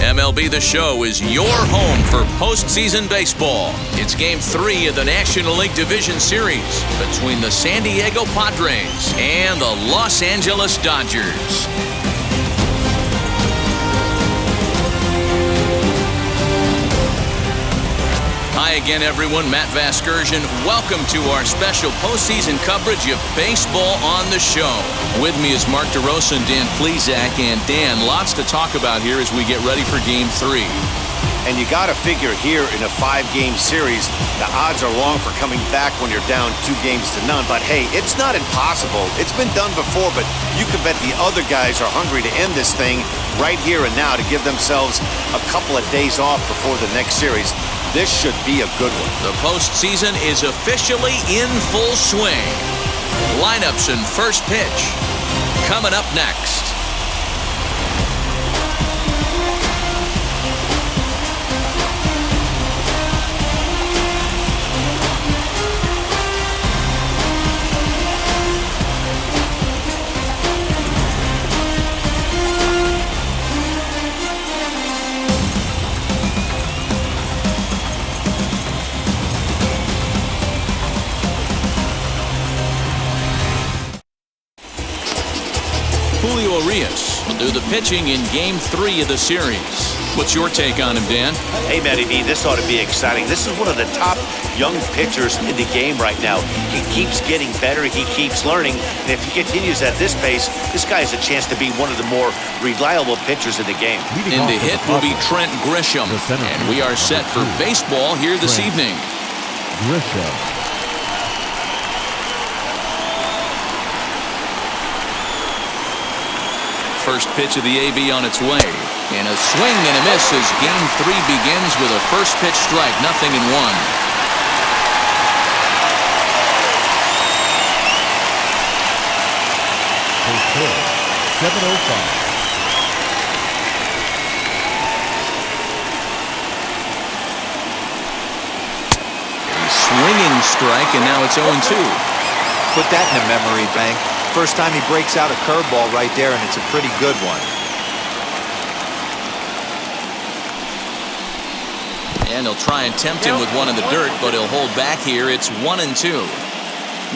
MLB The Show is your home for postseason baseball. It's Game 3 of the National League Division Series between the San Diego Padres and the Los Angeles Dodgers. Hi again, everyone. Matt Vasgersian. Welcome to our special postseason coverage of Baseball on the Show. With me is DeRosa and Dan Plesac. And Dan, lots to talk about here as we get ready for Game 3. And you got to figure here in a 5-game series, the odds are long for coming back when you're down 2-0. But hey, it's not impossible. It's been done before, but you can bet the other guys are hungry to end this thing right here and now to give themselves a couple of days off before the next series. This should be a good one. The postseason is officially in full swing. Lineups and first pitch coming up next. Will do the pitching in Game 3 of the series. What's your take on him, Dan? Hey, Matty V, this ought to be exciting. This is one of the top young pitchers in the game right now. He keeps getting better. He keeps learning. And if he continues at this pace, this guy has a chance to be one of the more reliable pitchers in the game. In the hit will be Trent Grisham. And we are set for baseball here this evening. Grisham. First pitch of the AB on its way. And a swing and a miss as Game 3 begins with a first pitch strike, 0-1. First pitch, 7:05. A swinging strike, and now it's 0-2. Put that in a memory bank. First time he breaks out a curveball right there, and it's a pretty good one. And he'll try and tempt him with one in the dirt, but he'll hold back here. It's 1-2.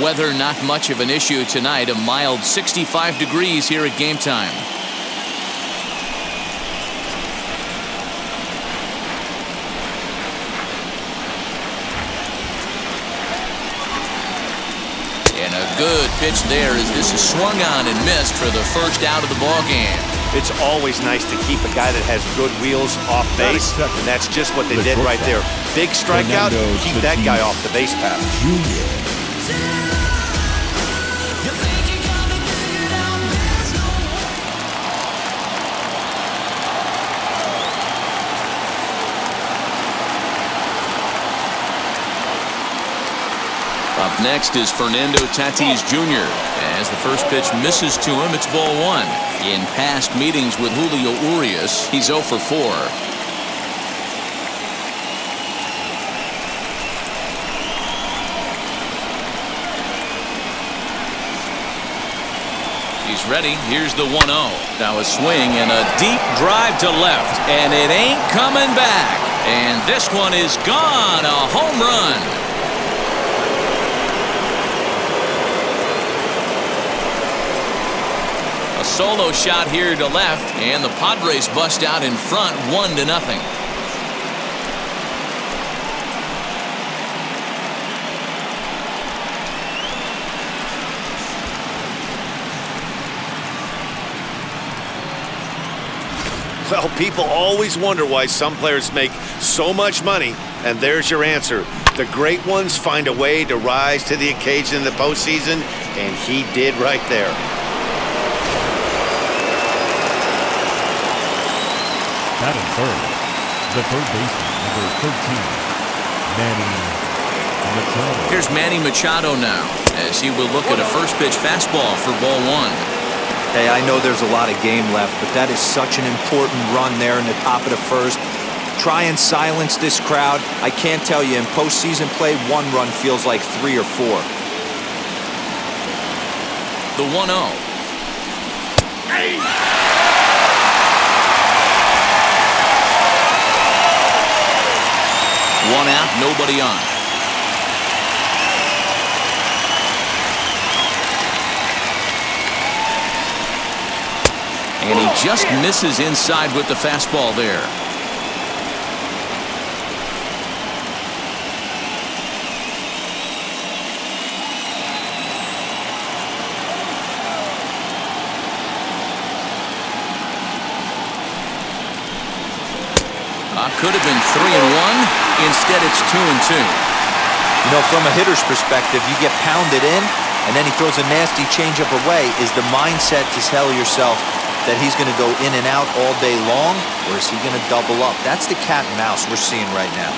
Weather not much of an issue tonight. A mild 65 degrees here at game time. And a good pitch there as this is swung on and missed for the first out of the ballgame. It's always nice to keep a guy that has good wheels off base, and that's just what they did right there. Big strikeout, keep that guy off the base path. Up next is Fernando Tatís Jr. As the first pitch misses to him, it's ball 1. In past meetings with Julio Urias, he's 0 for 4. He's ready. Here's the 1-0. Now a swing and a deep drive to left, and it ain't coming back. And this one is gone. A home run. A solo shot here to left, and the Padres bust out in front 1-0. Well, people always wonder why some players make so much money, and there's your answer. The great ones find a way to rise to the occasion in the postseason, and he did right there. Batting third, the third baseman, number 13, Manny Machado. Here's Manny Machado now, as he will look at a first pitch fastball for ball 1. Hey, I know there's a lot of game left, but that is such an important run there in the top of the first. Try and silence this crowd. I can't tell you, in postseason play, 1 run feels like 3 or 4. The 1-0. out, nobody on. And he just misses inside with the fastball there. Could have been 3-1. Instead, it's 2-2. You know, from a hitter's perspective, you get pounded in, and then he throws a nasty changeup away. Is the mindset to tell yourself that he's going to go in and out all day long, or is he going to double up? That's the cat and mouse we're seeing right now.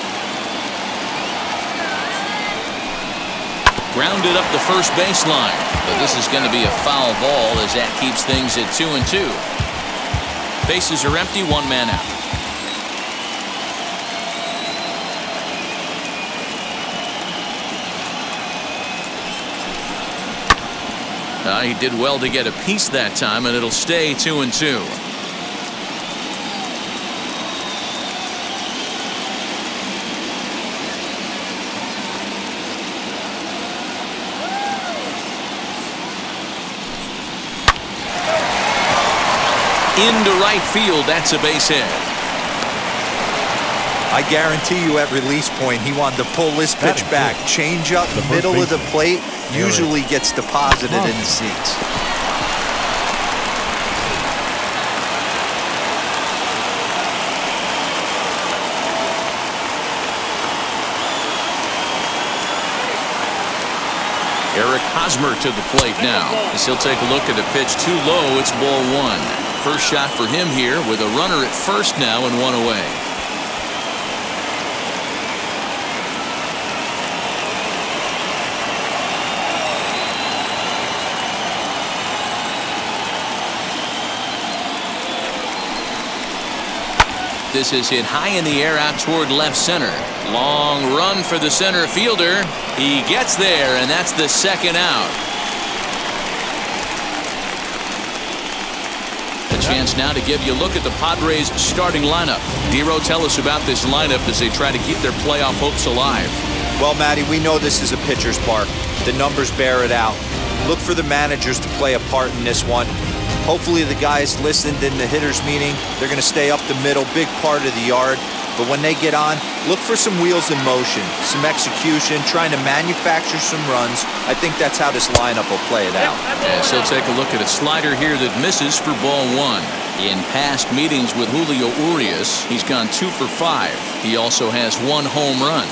Grounded up the first baseline, but this is going to be a foul ball as that keeps things at 2-2. Bases are empty, one man out. He did well to get a piece that time, and it'll stay 2-2. Into right field, that's a base hit. I guarantee you at release point, he wanted to pull this pitch back. Change up, middle of the plate, usually gets deposited in the seats. Eric Hosmer to the plate now, as he'll take a look at a pitch too low. It's ball one. First shot for him here with a runner at first now and one away. This is hit high in the air out toward left center. Long run for the center fielder. He gets there, and that's the second out. A chance now to give you a look at the Padres starting lineup. Dero, tell us about this lineup as they try to keep their playoff hopes alive. Well, Matty, we know this is a pitcher's park. The numbers bear it out. Look for the managers to play a part in this one. Hopefully the guys listened in the hitters meeting. They're going to stay up the middle, big part of the yard. But when they get on, look for some wheels in motion, some execution, trying to manufacture some runs. I think that's how this lineup will play it out. As he'll take a look at a slider here that misses for ball one. In past meetings with Julio Urias, he's gone 2 for 5. He also has 1 home run.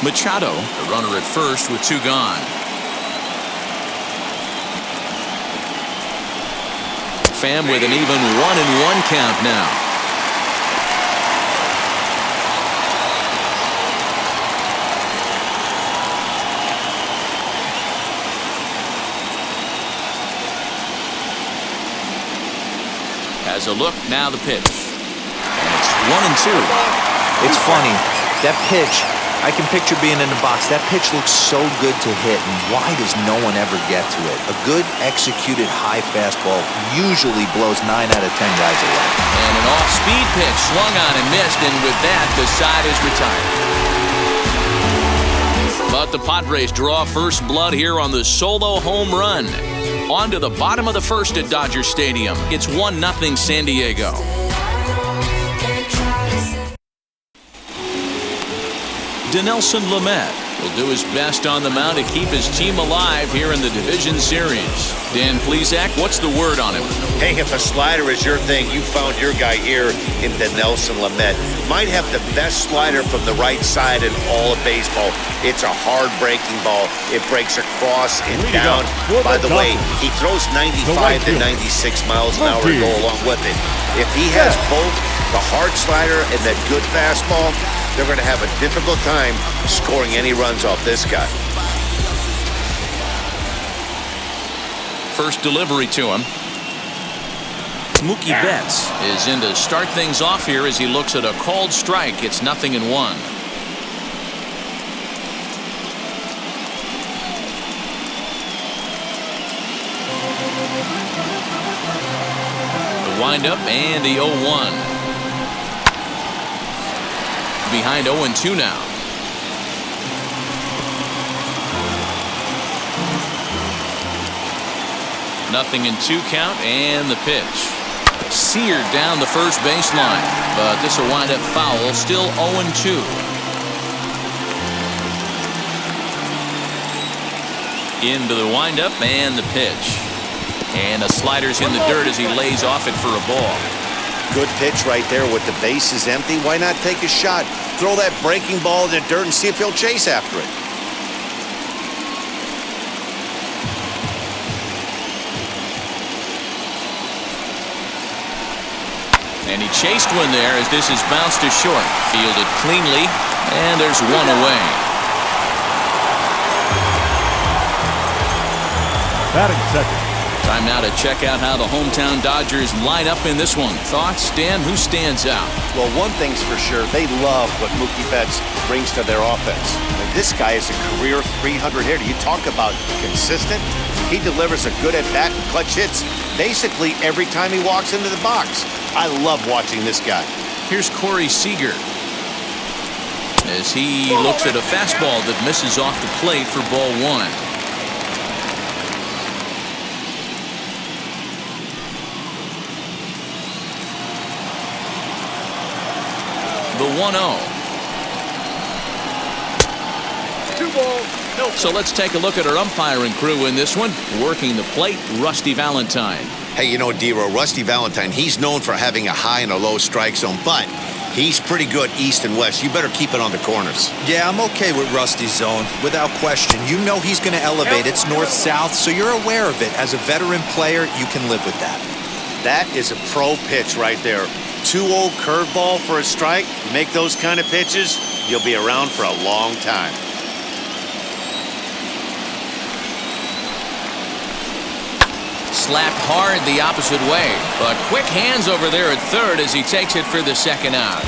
Machado, the runner at first with 2 gone. Pham with an even 1-1 count now. Has a look, now the pitch. And it's 1-2. It's funny, that pitch, I can picture being in the box. That pitch looks so good to hit, and why does no one ever get to it? A good executed high fastball usually blows 9 out of 10 guys away. And an off-speed pitch swung on and missed, and with that, the side is retired. But the Padres draw first blood here on the solo home run. On to the bottom of the first at Dodger Stadium. It's 1-0 San Diego. Dinelson Lamet will do his best on the mound to keep his team alive here in the division series. Dan Plesac, what's the word on him? Hey, if a slider is your thing, you found your guy here in Dinelson Lamet. Might have the best slider from the right side in all of baseball. It's a hard-breaking ball. It breaks across and down. By the way, he throws 95 to 96 miles an hour to go along with it. If he has both the hard slider and that good fastball, they're going to have a difficult time scoring any runs off this guy. First delivery to him. Mookie Betts is in to start things off here as he looks at a called strike. It's 0-1. The windup and the 0-1. Behind 0-2 now. 0-2 count, and the pitch. Seared down the first baseline, but this will wind up foul. Still 0-2. Into the windup and the pitch. And the slider's in the dirt as he lays off it for a ball. Good pitch right there with the bases empty. Why not take a shot? Throw that breaking ball in the dirt and see if he'll chase after it. And he chased one there as this is bounced to short. Fielded cleanly, and there's one away. Batting second. Time now to check out how the hometown Dodgers line up in this one. Thoughts, Dan? Who stands out? Well, one thing's for sure. They love what Mookie Betts brings to their offense. And this guy is a career 300 hitter. You talk about consistent. He delivers a good at-bat and clutch hits basically every time he walks into the box. I love watching this guy. Here's Corey Seager as he looks at a fastball that misses off the plate for ball one. The 1-0. 2 balls, no. So let's take a look at our umpiring crew in this one. Working the plate, Rusty Valentine. Hey, you know, Dero, Rusty Valentine, he's known for having a high and a low strike zone, but he's pretty good east and west. You better keep it on the corners. Yeah, I'm okay with Rusty's zone, without question. You know he's going to elevate. It's north-south, so you're aware of it. As a veteran player, you can live with that. That is a pro pitch right there. 2-0 curveball for a strike. Make those kind of pitches, you'll be around for a long time. Slapped hard the opposite way, but quick hands over there at third as he takes it for the second out.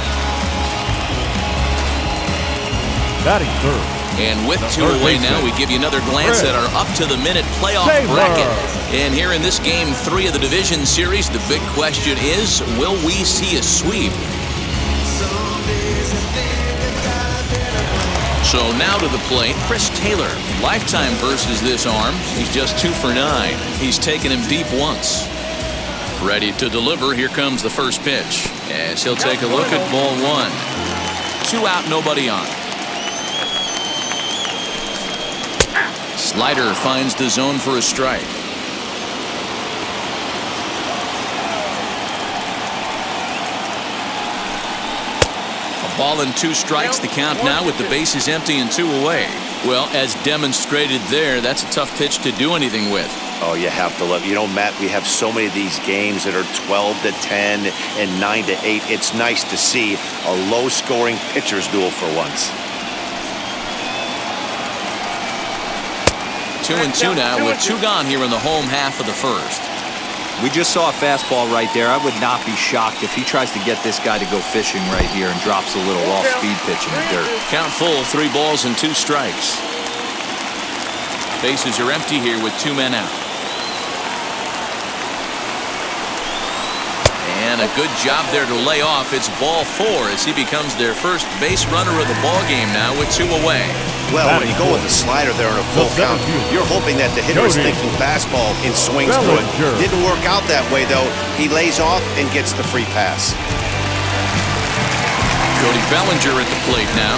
Batting third. And with 2 away now, we give you another glance at our up-to-the-minute playoff bracket. And here in this Game 3 of the Division Series, the big question is, will we see a sweep? So now to the plate, Chris Taylor. Lifetime versus this arm. He's just 2 for 9. He's taken him deep once. Ready to deliver. Here comes the first pitch. As he'll take a look at ball one. 2 out, nobody on. Slider finds the zone for a strike. A ball and 2 strikes. The count now with the bases empty and 2 away. Well, as demonstrated there, that's a tough pitch to do anything with. Oh, you have to love. You know, Matt, we have so many of these games that are 12-10 and 9-8. It's nice to see a low-scoring pitcher's duel for once. 2-2 now with 2 gone here in the home half of the first. We just saw a fastball right there. I would not be shocked if he tries to get this guy to go fishing right here and drops a little off-speed pitch in the dirt. Count full, 3 balls and 2 strikes. Bases are empty here with 2 men out. And a good job there to lay off. It's ball 4 as he becomes their first base runner of the ball game now with 2 away. Well, when you go with the slider there in a full count, you're hoping that the hitter is thinking fastball and swings through it. Didn't work out that way, though. He lays off and gets the free pass. Cody Bellinger at the plate now.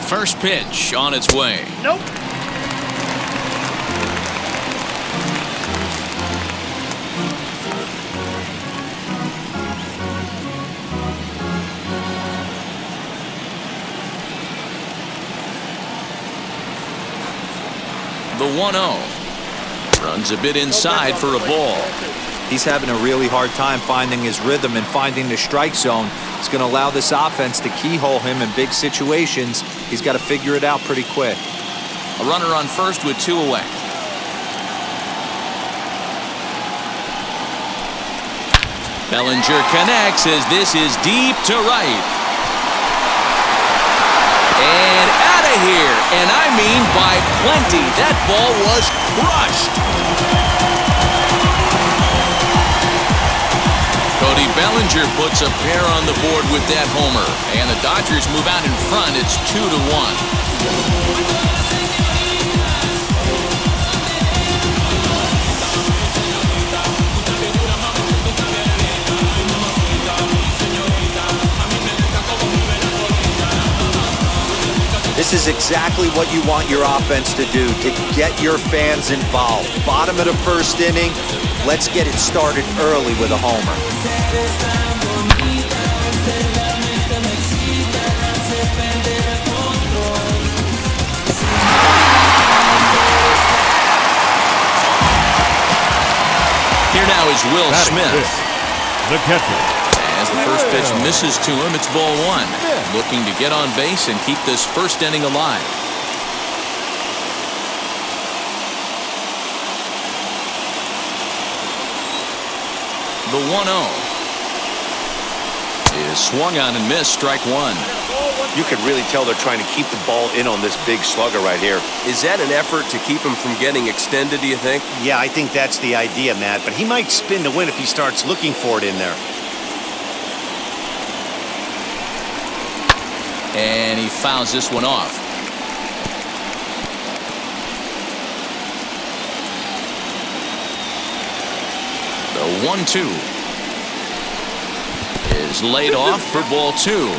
First pitch on its way. Nope. The 1-0. Runs a bit inside for a ball. He's having a really hard time finding his rhythm and finding the strike zone. It's going to allow this offense to keyhole him in big situations. He's got to figure it out pretty quick. A runner on first with 2 away. Bellinger connects as this is deep to right. And out of here. And I mean by plenty. That ball was crushed. Cody Cody Bellinger puts a pair on the board with that homer. And the Dodgers move out in front. It's 2-1. This is exactly what you want your offense to do, to get your fans involved. Bottom of the first inning, let's get it started early with a homer. Here now is Will Smith. The catcher. As the first pitch misses to him, it's ball one. Looking to get on base and keep this first inning alive. The 1-0 is swung on and missed, strike one. You can really tell they're trying to keep the ball in on this big slugger right here. Is that an effort to keep him from getting extended, do you think? Yeah, I think that's the idea, Matt. But he might spin to win if he starts looking for it in there. And he fouls this one off. The 1-2 is laid off for ball two.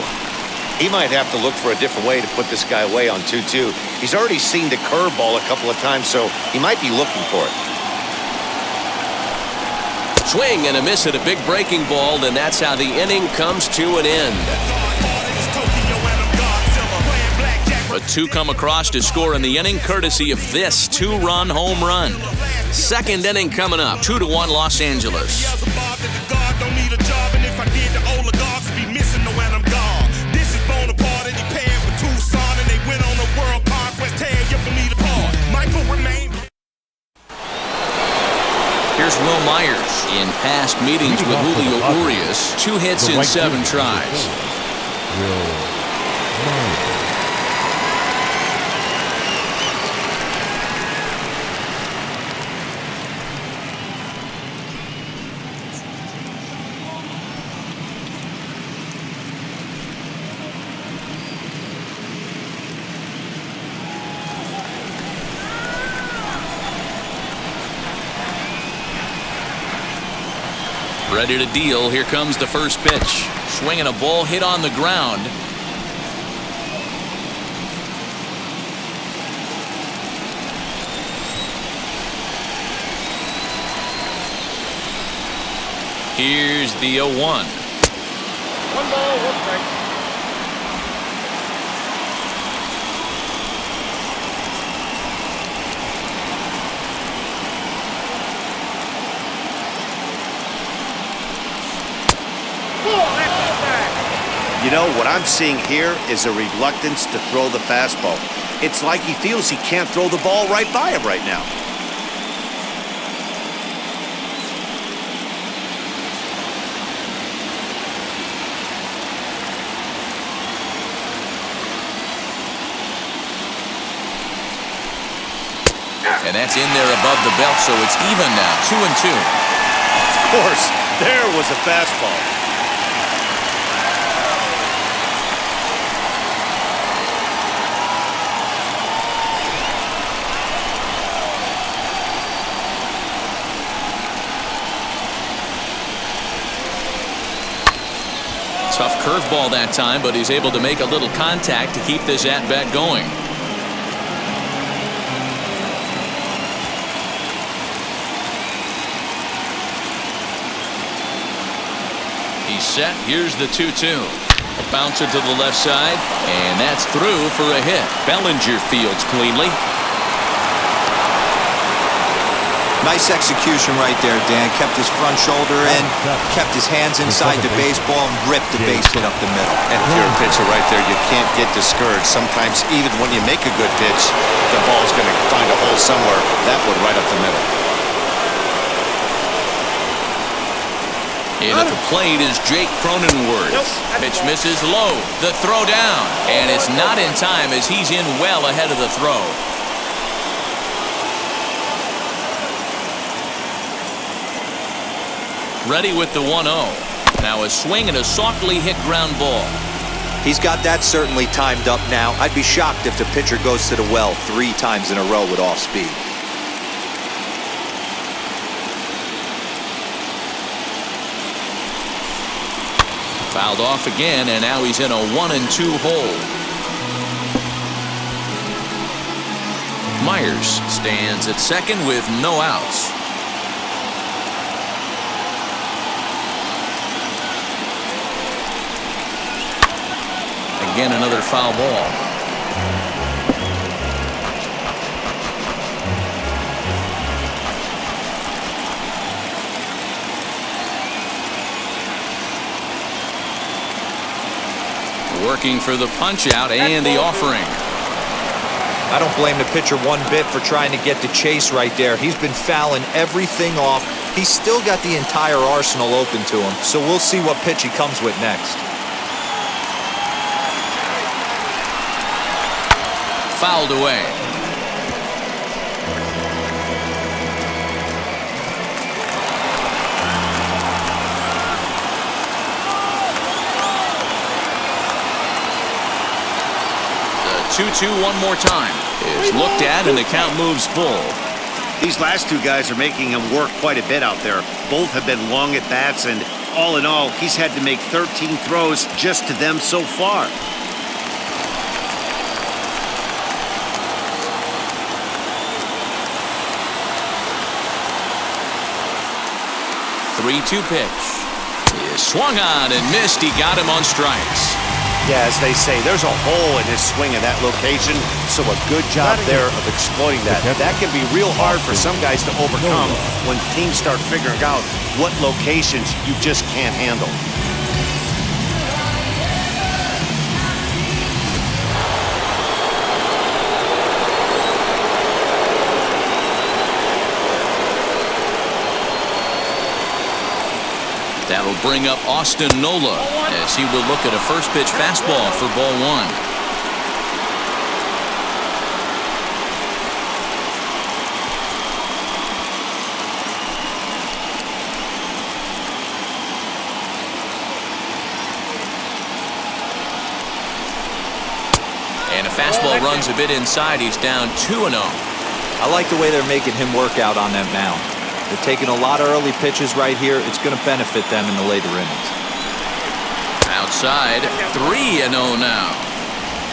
He might have to look for a different way to put this guy away on 2-2. He's already seen the curveball a couple of times, so he might be looking for it. Swing and a miss at a big breaking ball, and that's how the inning comes to an end. But two come across to score in the inning, courtesy of this two-run home run. Second inning coming up, 2-1 Los Angeles. Here's Will Myers. In past meetings with Julio Urias, 2 hits in 7 tries. Ready to deal. Here comes the first pitch. Swinging a ball hit on the ground. Here's the 0-1. 1 ball, 1 strike. You know, what I'm seeing here is a reluctance to throw the fastball. It's like he feels he can't throw the ball right by him right now. And that's in there above the belt, so it's even now, 2-2. Of course, there was a fastball. Tough curveball that time, but he's able to make a little contact to keep this at-bat going. He's set. Here's the 2-2. A bouncer to the left side, and that's through for a hit. Bellinger fields cleanly. Nice execution right there, Dan. Kept his front shoulder in, kept his hands inside the baseball, and ripped the base hit up the middle. And if you're a pitcher right there, you can't get discouraged. Sometimes even when you make a good pitch, the ball's going to find a hole somewhere. That one right up the middle. In at the plate is Jake Cronenworth. Pitch misses low. The throw down. And it's not in time as he's in well ahead of the throw. Ready with the 1-0. Now a swing and a softly hit ground ball. He's got that certainly timed up now. I'd be shocked if the pitcher goes to the well 3 times in a row with off speed. Fouled off again, and now he's in a 1-2 hole. Myers stands at second with no outs. Again, another foul ball. Working for the punch out and the offering. I don't blame the pitcher one bit for trying to get the chase right there. He's been fouling everything off. He's still got the entire arsenal open to him, so we'll see what pitch he comes with next. Fouled away. The 2-2 one more time is looked at, and the count moves full. These last 2 guys are making him work quite a bit out there. Both have been long at bats, and all in all, he's had to make 13 throws just to them so far. 3-2 pitch. He is swung on and missed. He got him on strikes. Yeah, as they say, there's a hole in his swing in that location, so a good job there of exploiting that. That can be real hard for some guys to overcome when teams start figuring out what locations you just can't handle. That'll bring up Austin Nola as he will look at a first pitch fastball for ball 1. And a fastball runs a bit inside. He's down 2-0. I like the way they're making him work out on that mound. They're taking a lot of early pitches right here. It's going to benefit them in the later innings. Outside, 3-0 now.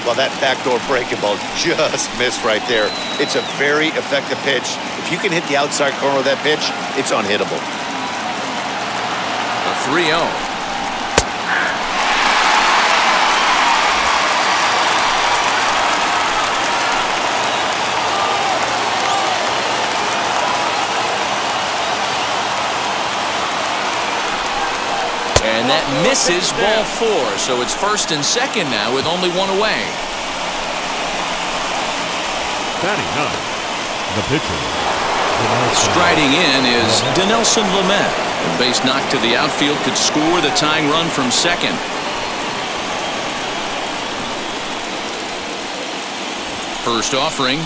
Well, that backdoor breaking ball just missed right there. It's a very effective pitch. If you can hit the outside corner of that pitch, it's unhittable. A 3-0. And that misses ball 4, so it's first and second now with only 1 away. Batting 9, the pitcher. Striding in is Dinelson Lamet. A base knock to the outfield could score the tying run from second. First offering.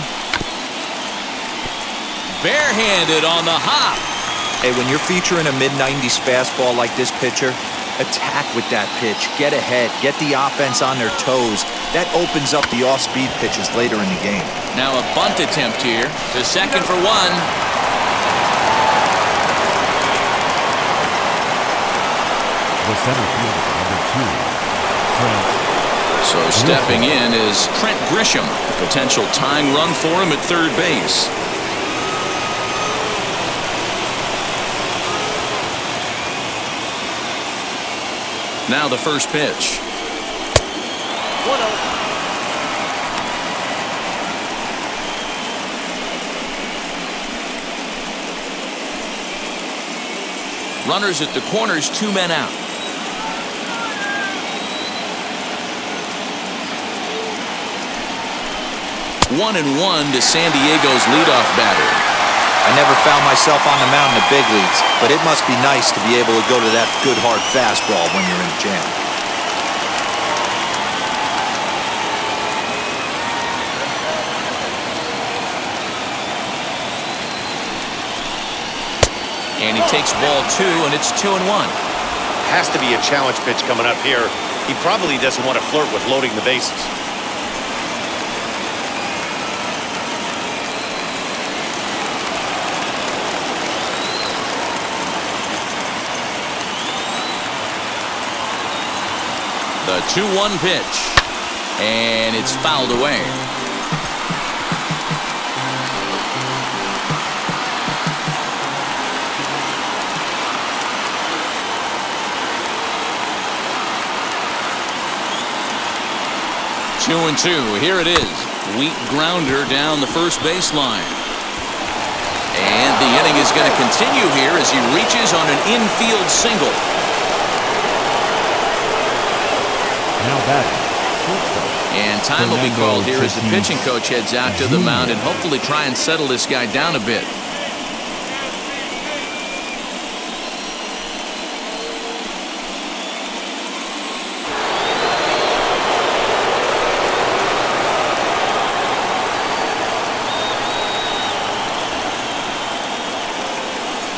Barehanded on the hop. Hey, when you're featuring a mid-90s fastball like this pitcher, attack with that pitch. Get ahead. Get the offense on their toes. That opens up the off-speed pitches later in the game. Now a bunt attempt here. To second for 1. The center fielder, number 2, Trent. So stepping in is Trent Grisham. A potential tying run for him at third base. Now the first pitch. 1-0. Runners at the corners, 2 men out. One and 1 to San Diego's leadoff batter. I never found myself on the mound in the big leagues, but it must be nice to be able to go to that good hard fastball when you're in a jam. And he takes ball 2, and it's 2-1. has to be a challenge pitch coming up here. He probably doesn't want to flirt with loading the bases. The 2-1 pitch, and it's fouled away. Two and two. Here it is. Weak grounder down the first baseline. And the inning is going to continue here as he reaches on an infield single. Now batting, shortstop. And time will be Fernando called here as the Tatís pitching coach heads out to the mound and hopefully try and settle this guy down a bit.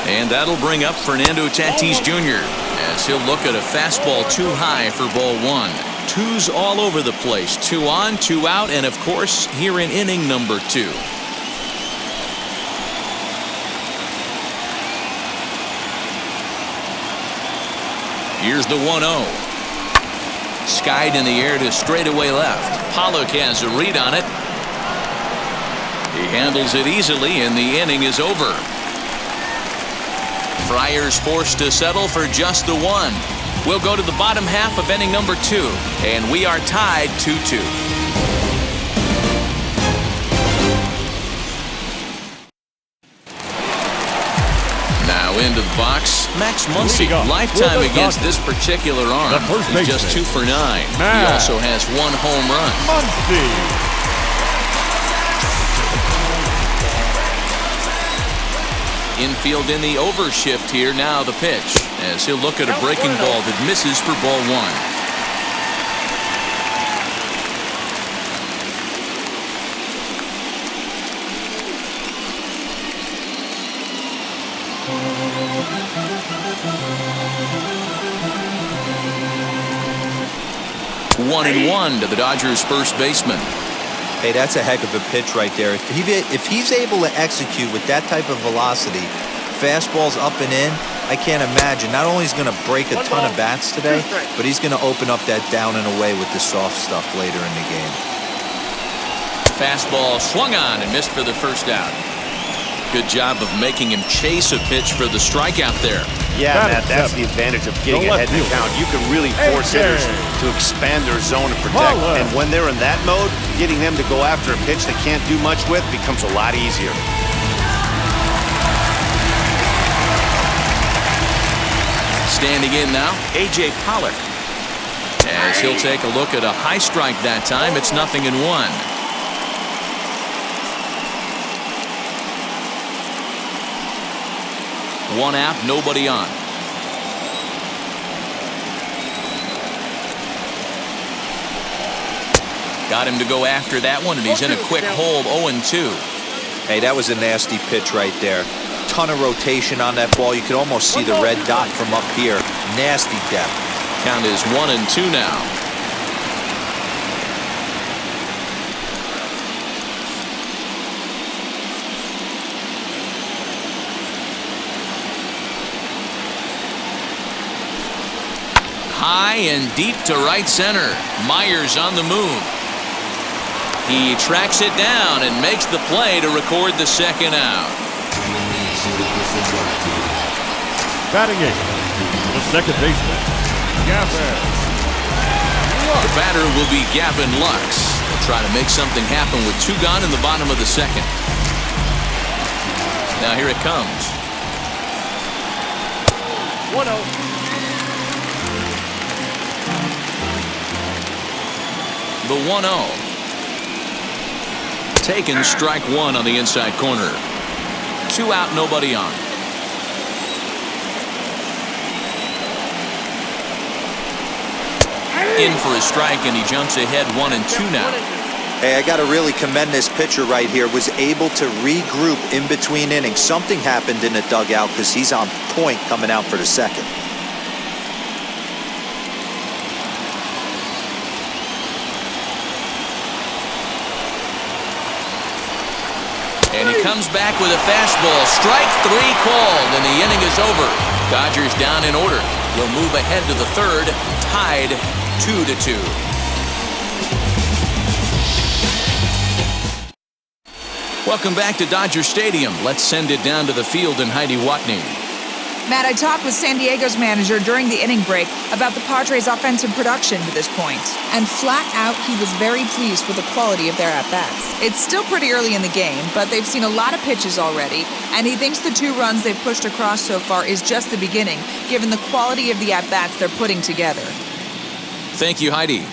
And that'll bring up Fernando Tatís Jr. as he'll look at a fastball too high for ball one. Twos all over the place. 2 on, 2 out, and of course here in inning number 2. Here's the 1-0. Skied in the air to straightaway left. Pollock has a read on it. He handles it easily, and the inning is over. Friars forced to settle for just the 1. We'll go to the bottom half of inning number 2, and we are tied 2-2. Now into the box, Max Muncy, lifetime against this particular arm. He's just 2 for 9. He also has 1 home run. Muncy. Infield in the overshift here. Now the pitch as he'll look at a breaking ball that misses for ball 1. One and one to the Dodgers' first baseman. Hey, that's a heck of a pitch right there. If he's able to execute with that type of velocity, fastballs up and in, I can't imagine. Not only is he going to break a ton of bats today, but he's going to open up that down and away with the soft stuff later in the game. Fastball swung on and missed for the first out. Good job of making him chase a pitch for the strikeout there. Yeah, Matt, that's the advantage of getting ahead in the count. You can really force hitters to expand their zone and protect. And when they're in that mode, getting them to go after a pitch they can't do much with becomes a lot easier. Standing in now, A.J. Pollock. As he'll take a look at a high strike that time, it's 0-1. One out, nobody on. Got him to go after that one, and he's in a quick hold, 0-2. Hey, that was a nasty pitch right there. Ton of rotation on that ball. You could almost see the red dot from up here. Nasty depth. Count is 1-2 now. High and deep to right center. Myers on the move. He tracks it down and makes the play to record the second out. Batting eighth, the second baseman, Gavin. The batter will be Gavin Lux. He'll try to make something happen with 2 gone in the bottom of the second. Now here it comes. 1-0. The 1-0. Taken, strike 1 on the inside corner. 2 out, nobody on. In for a strike, and he jumps ahead 1-2 now. Hey, I got to really commend this pitcher right here. Was able to regroup in between innings. Something happened in the dugout because he's on point coming out for the second. And he comes back with a fastball. Strike 3 called, and the inning is over. Dodgers down in order. We'll move ahead to the third, tied 2-2. Welcome back to Dodger Stadium. Let's send it down to the field in Heidi Watney. Matt, I talked with San Diego's manager during the inning break about the Padres' offensive production to this point. And flat out, he was very pleased with the quality of their at-bats. It's still pretty early in the game, but they've seen a lot of pitches already, and he thinks the 2 runs they've pushed across so far is just the beginning, given the quality of the at-bats they're putting together. Thank you, Heidi.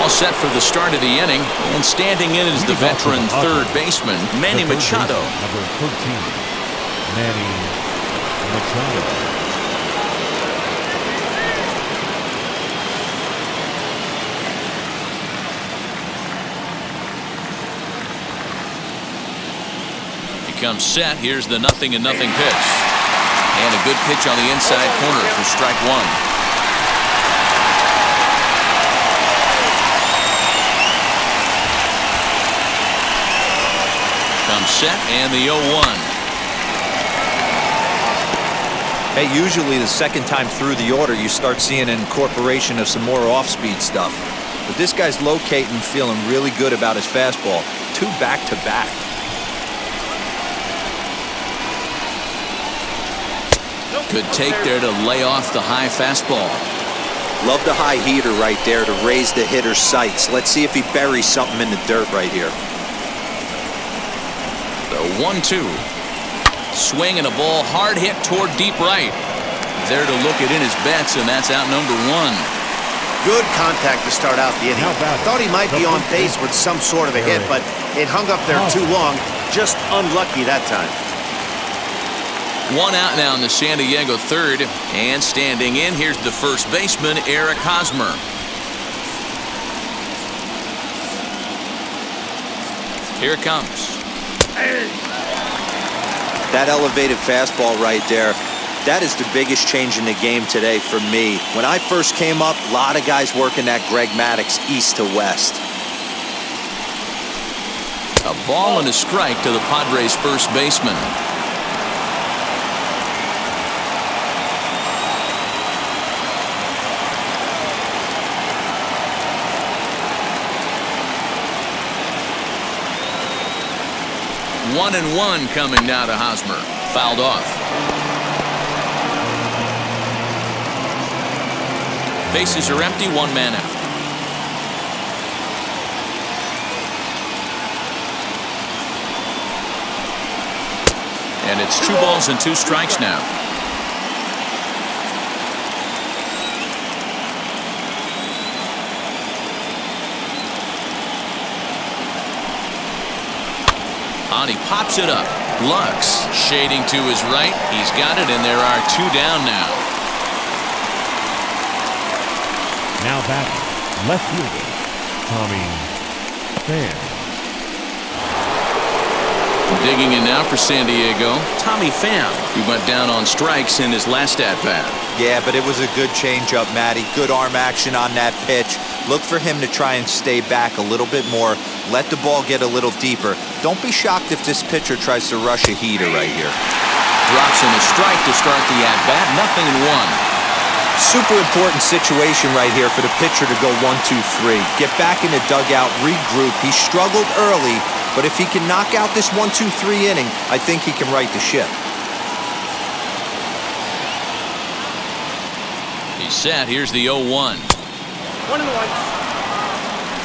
All set for the start of the inning, and standing in is the veteran third baseman, Manny Machado. Number 13. Manny Machado. He comes set. Here's the 0-0 pitch. And a good pitch on the inside corner for strike 1. Comes set, and the 0-1. Hey, usually the second time through the order, you start seeing an incorporation of some more off-speed stuff. But this guy's locating, feeling really good about his fastball. 2 back-to-back. Good take there to lay off the high fastball. Love the high heater right there to raise the hitter's sights. Let's see if he buries something in the dirt right here. The 1-2. Swing and a ball hard hit toward deep right. There to look it in his bets, and that's out number 1. Good contact to start out the inning. Thought he might be on base with some sort of a hit, but it hung up there too long. Just unlucky that time. 1 out now in the San Diego third, and standing in, here's the first baseman, Eric Hosmer. Here it comes. That elevated fastball right there, that is the biggest change in the game today for me. When I first came up, a lot of guys working that Greg Maddux east to west. A ball and a strike to the Padres' first baseman. One and one coming now to Hosmer. Fouled off. Bases are empty, 1 man out. And it's 2 balls and 2 strikes now. He pops it up. Lux shading to his right. He's got it, and there are 2 down now. Now batting, left fielder, Tommy Pham. Digging in now for San Diego, Tommy Pham, who went down on strikes in his last at-bat. Yeah, but it was a good changeup, Matty. Good arm action on that pitch. Look for him to try and stay back a little bit more. Let the ball get a little deeper. Don't be shocked if this pitcher tries to rush a heater right here. Drops in a strike to start the at-bat. 0-1. Super important situation right here for the pitcher to go 1-2-3. Get back in the dugout, regroup. He struggled early, but if he can knock out this 1-2-3 inning, I think he can right the ship. He's set. Here's the 0-1. 1-1.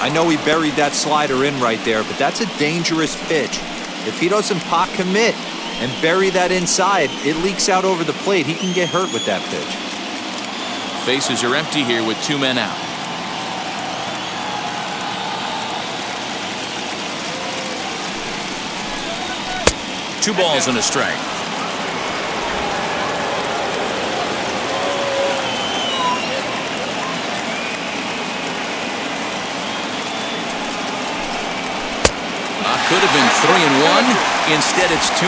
I know he buried that slider in right there, but that's a dangerous pitch. If he doesn't pot commit and bury that inside, it leaks out over the plate. He can get hurt with that pitch. Bases are empty here with 2 men out. Two balls and a strike. Could have been 3-1. Instead, it's 2-2.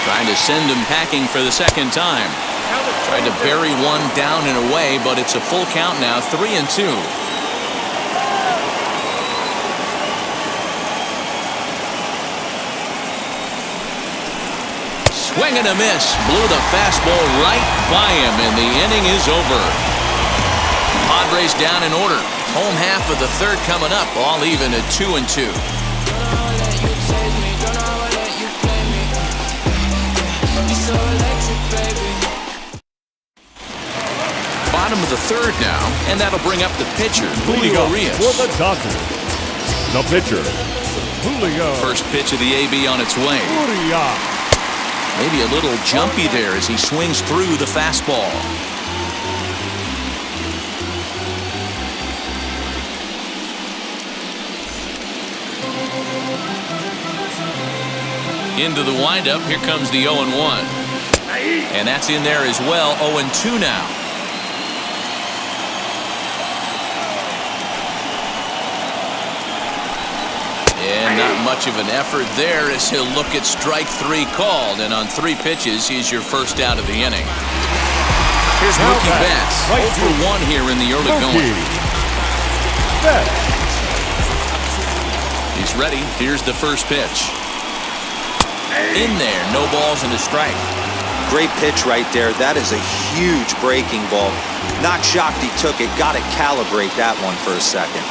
Trying to send him packing for the second time. Tried to bury one down and away, but it's a full count now, 3-2. Swing and a miss. Blew the fastball right by him, and the inning is over. Padres down in order. Home half of the third coming up, all even at 2-2. Bottom of the third now, and that'll bring up the pitcher, Julio Urias. For the Dodgers, the pitcher, Julio. First pitch of the AB on its way. Urias. Maybe a little jumpy there as he swings through the fastball. Into the windup, here comes the 0-1. And that's in there as well, 0-2 now. And not much of an effort there as he'll look at strike 3 called. And on 3 pitches, he's your first out of the inning. Here's Mookie Betts, 0 for 1 here in the early going. He's ready. Here's the first pitch. In there, no balls and a strike. Great pitch right there. That is a huge breaking ball. Not shocked he took it. Got to calibrate that one for a second.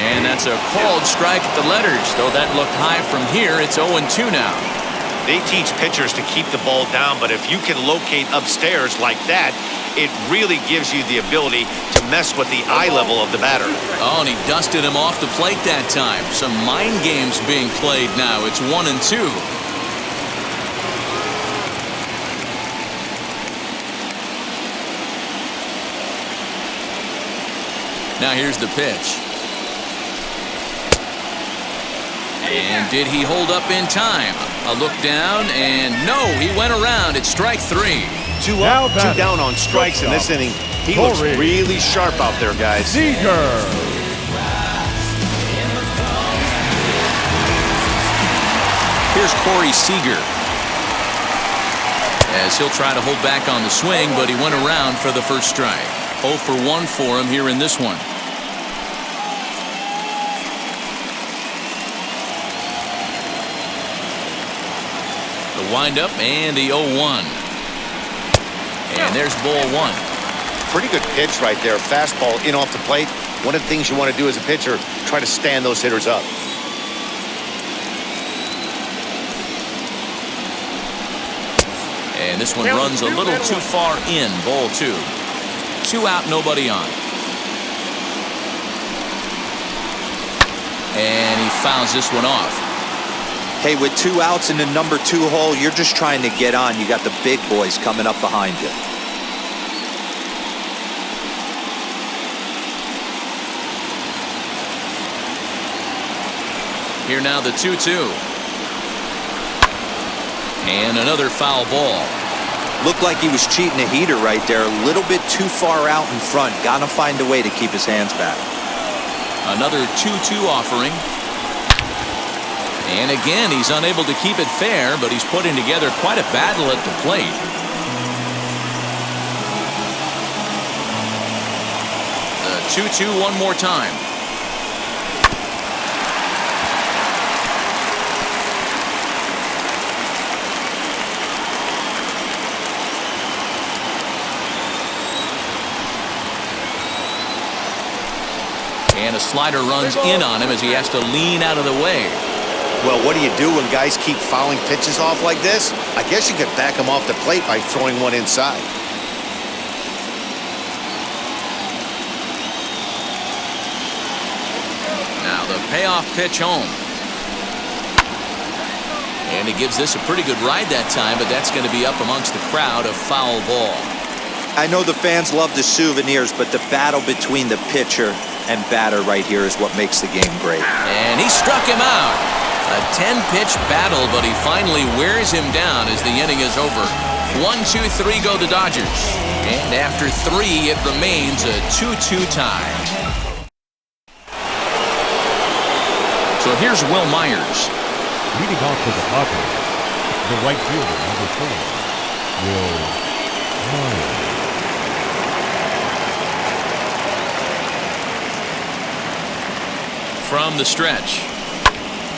And that's a called strike at the letters. Though that looked high from here, it's 0-2 now. They teach pitchers to keep the ball down, but if you can locate upstairs like that, it really gives you the ability to mess with the eye level of the batter. Oh, and he dusted him off the plate that time. Some mind games being played now. It's 1-2. Now here's the pitch. And did he hold up in time? A look down, and no, he went around. It's strike 3. 2 up, 2 down on strikes in this inning. He looks really sharp out there, guys. Seager. Here's Corey Seager. As he'll try to hold back on the swing, but he went around for the first strike. 0 for 1 for him here in this one. The windup and the 0-1. And there's ball 1. Pretty good pitch right there. Fastball in off the plate. One of the things you want to do as a pitcher, try to stand those hitters up. And this one runs a little too far in. Ball 2. 2 out, nobody on. And he fouls this one off. Hey, with 2 outs in the number 2 hole, you're just trying to get on. You got the big boys coming up behind you. Here now the 2-2. And another foul ball. Looked like he was cheating a heater right there. A little bit too far out in front. Got to find a way to keep his hands back. Another 2-2 offering. And again, he's unable to keep it fair, but he's putting together quite a battle at the plate. The 2-2 one more time. And a slider runs in on him as he has to lean out of the way. Well, what do you do when guys keep fouling pitches off like this? I guess you could back them off the plate by throwing one inside. Now the payoff pitch home. And he gives this a pretty good ride that time, but that's going to be up amongst the crowd, a foul ball. I know the fans love the souvenirs, but the battle between the pitcher and batter right here is what makes the game great. And he struck him out. A 10-pitch battle, but he finally wears him down as the inning is over. 1-2-3 go the Dodgers. And after 3, it remains a 2-2 tie. So here's Will Myers. Leading off for the Padres, The right fielder, number 4, Will Myers. From the stretch,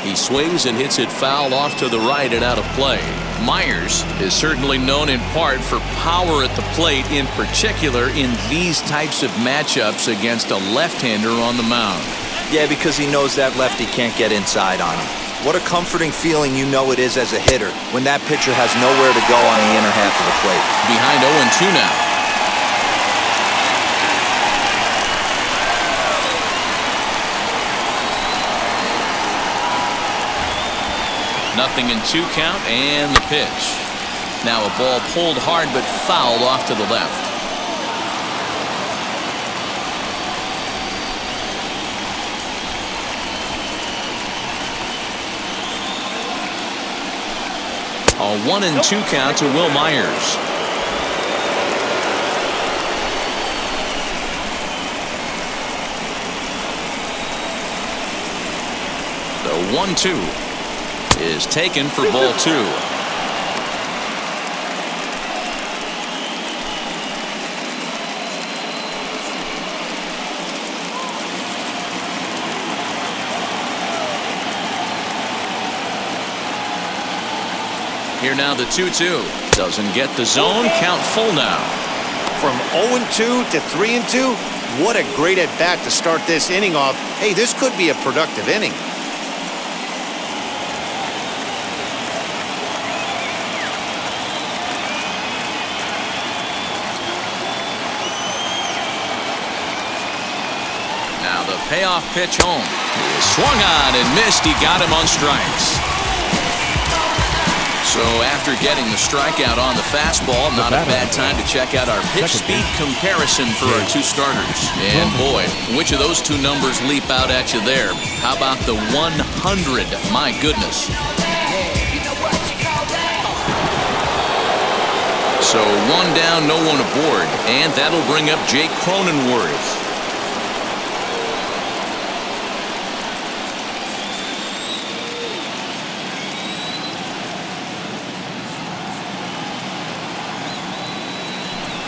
he swings and hits it foul off to the right and out of play. Myers is certainly known in part for power at the plate, in particular in these types of matchups against a left-hander on the mound. Yeah, because he knows that lefty can't get inside on him. What a comforting feeling you know it is as a hitter when that pitcher has nowhere to go on the inner half of the plate. Behind 0-2 now. Nothing in 2 count, and the pitch. Now a ball pulled hard but fouled off to the left. A 1-2 count to Will Myers. The 1-2 is taken for ball 2. Here now the 2-2. Doesn't get the zone. Count full now. From 0-2 to 3-2, what a great at-bat to start this inning off. Hey, this could be a productive inning. Now the payoff pitch home. He is swung on and missed. He got him on strikes. So after getting the strikeout on the fastball, not a bad time to check out our pitch speed comparison for our 2 starters. And boy, which of those 2 numbers leap out at you there? How about the 100? My goodness. So 1 down, no one aboard. And that'll bring up Jake Cronenworth.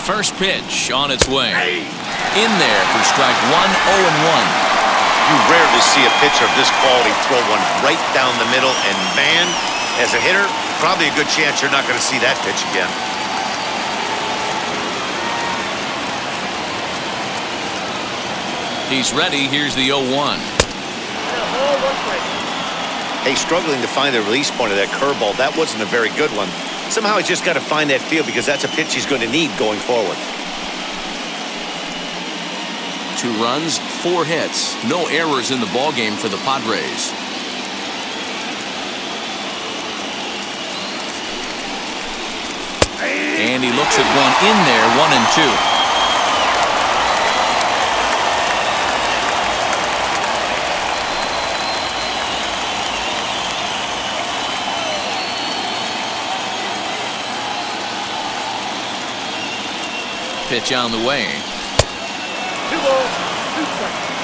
First pitch on its way. In there for strike 1, 0-1. You rarely see a pitcher of this quality throw one right down the middle, and man, as a hitter, probably a good chance you're not going to see that pitch again. He's ready. Here's the 0-1. Hey, struggling to find the release point of that curveball. That wasn't a very good one. Somehow he's just got to find that feel, because that's a pitch he's going to need going forward. 2 runs, 4 hits. No errors in the ballgame for the Padres. And he looks at one in there, 1-2. Pitch on the way.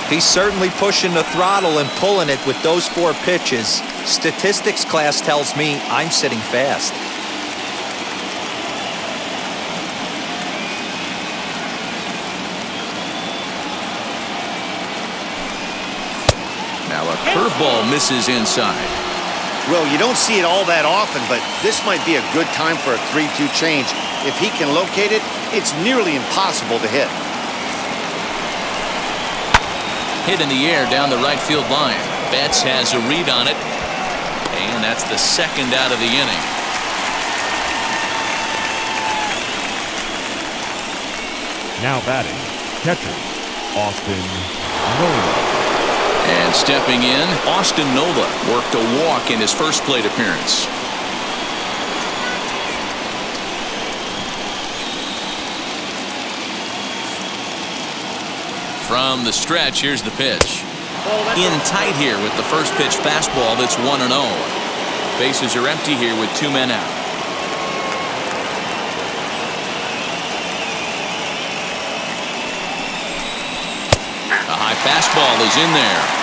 He's certainly pushing the throttle and pulling it with those 4 pitches. Statistics class tells me I'm sitting fast. Now a curveball misses inside. Well, you don't see it all that often, but this might be a good time for a 3-2 change. If he can locate it, it's nearly impossible to hit. Hit in the air down the right field line. Betts has a read on it, and that's the 2nd out of the inning. Now batting, catcher, Austin Nola. And stepping in, Austin Nola worked a walk in his first plate appearance. From the stretch, here's the pitch. In tight here with the first pitch fastball that's 1-0. Bases are empty here with 2 men out. A high fastball is in there.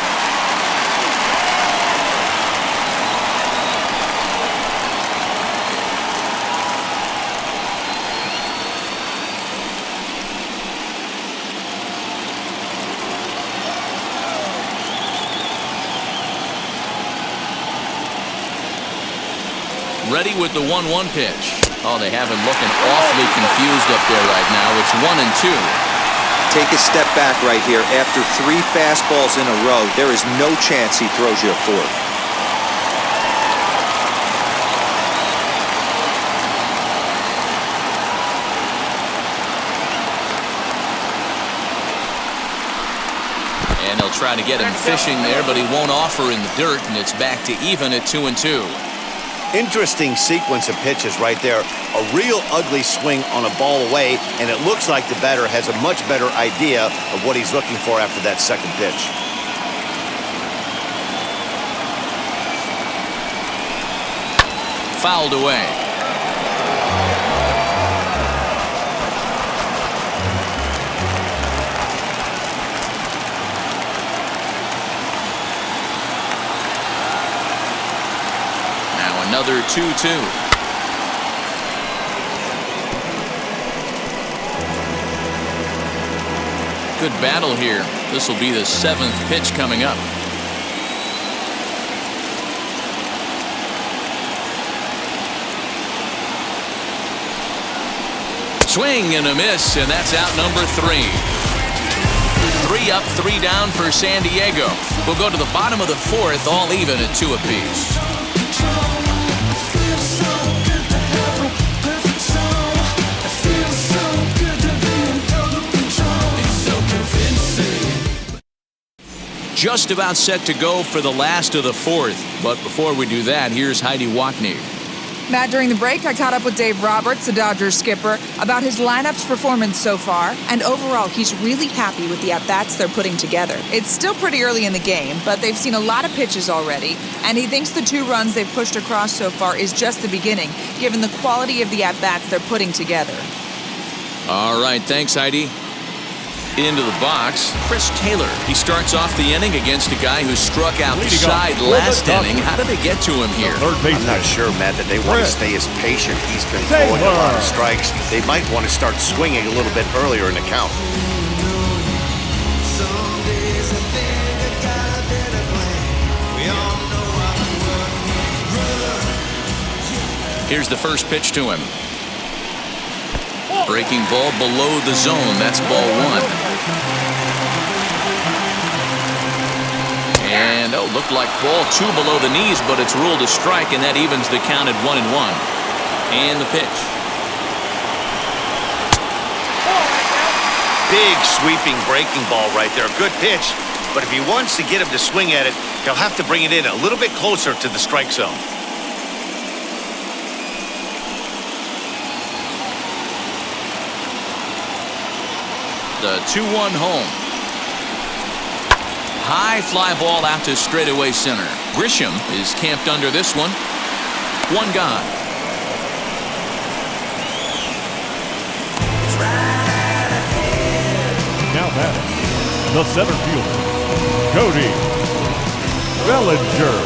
ready with the 1-1 pitch. Oh, they have him looking awfully confused up there right now. It's 1-2. Take a step back right here. After 3 fastballs in a row, there is no chance he throws you a fourth. And they'll try to get him fishing there, but he won't offer in the dirt, and it's back to even at 2-2. Interesting sequence of pitches right there. A real ugly swing on a ball away, and it looks like the batter has a much better idea of what he's looking for after that second pitch. Fouled away. Another 2-2. Good battle here. This will be the 7th pitch coming up. Swing and a miss, and that's out number 3. 3 up, 3 down for San Diego. We'll go to the bottom of the 4th, all even at 2 apiece. Just about set to go for the last of the 4th. But before we do that, here's Heidi Watney. Matt, during the break, I caught up with Dave Roberts, the Dodgers skipper, about his lineup's performance so far, and overall, he's really happy with the at-bats they're putting together. It's still pretty early in the game, but they've seen a lot of pitches already, and he thinks the 2 runs they've pushed across so far is just the beginning, given the quality of the at-bats they're putting together. All right, thanks, Heidi. Into the box, Chris Taylor. He starts off the inning against a guy who struck outside last inning. How did they get to him here? I'm not sure, Matt, that they want to stay as patient. He's been throwing a lot of strikes. They might want to start swinging a little bit earlier in the count. Here's the first pitch to him. Breaking ball below the zone. That's ball 1. And, looked like ball 2 below the knees, but it's ruled a strike, and that evens the count at 1-1. And the pitch. Big sweeping breaking ball right there. Good pitch. But if he wants to get him to swing at it, he'll have to bring it in a little bit closer to the strike zone. The 2-1 home. High fly ball out to straightaway center. Grisham is camped under this one. 1 gone. Now batting, the center fielder, Cody Bellinger.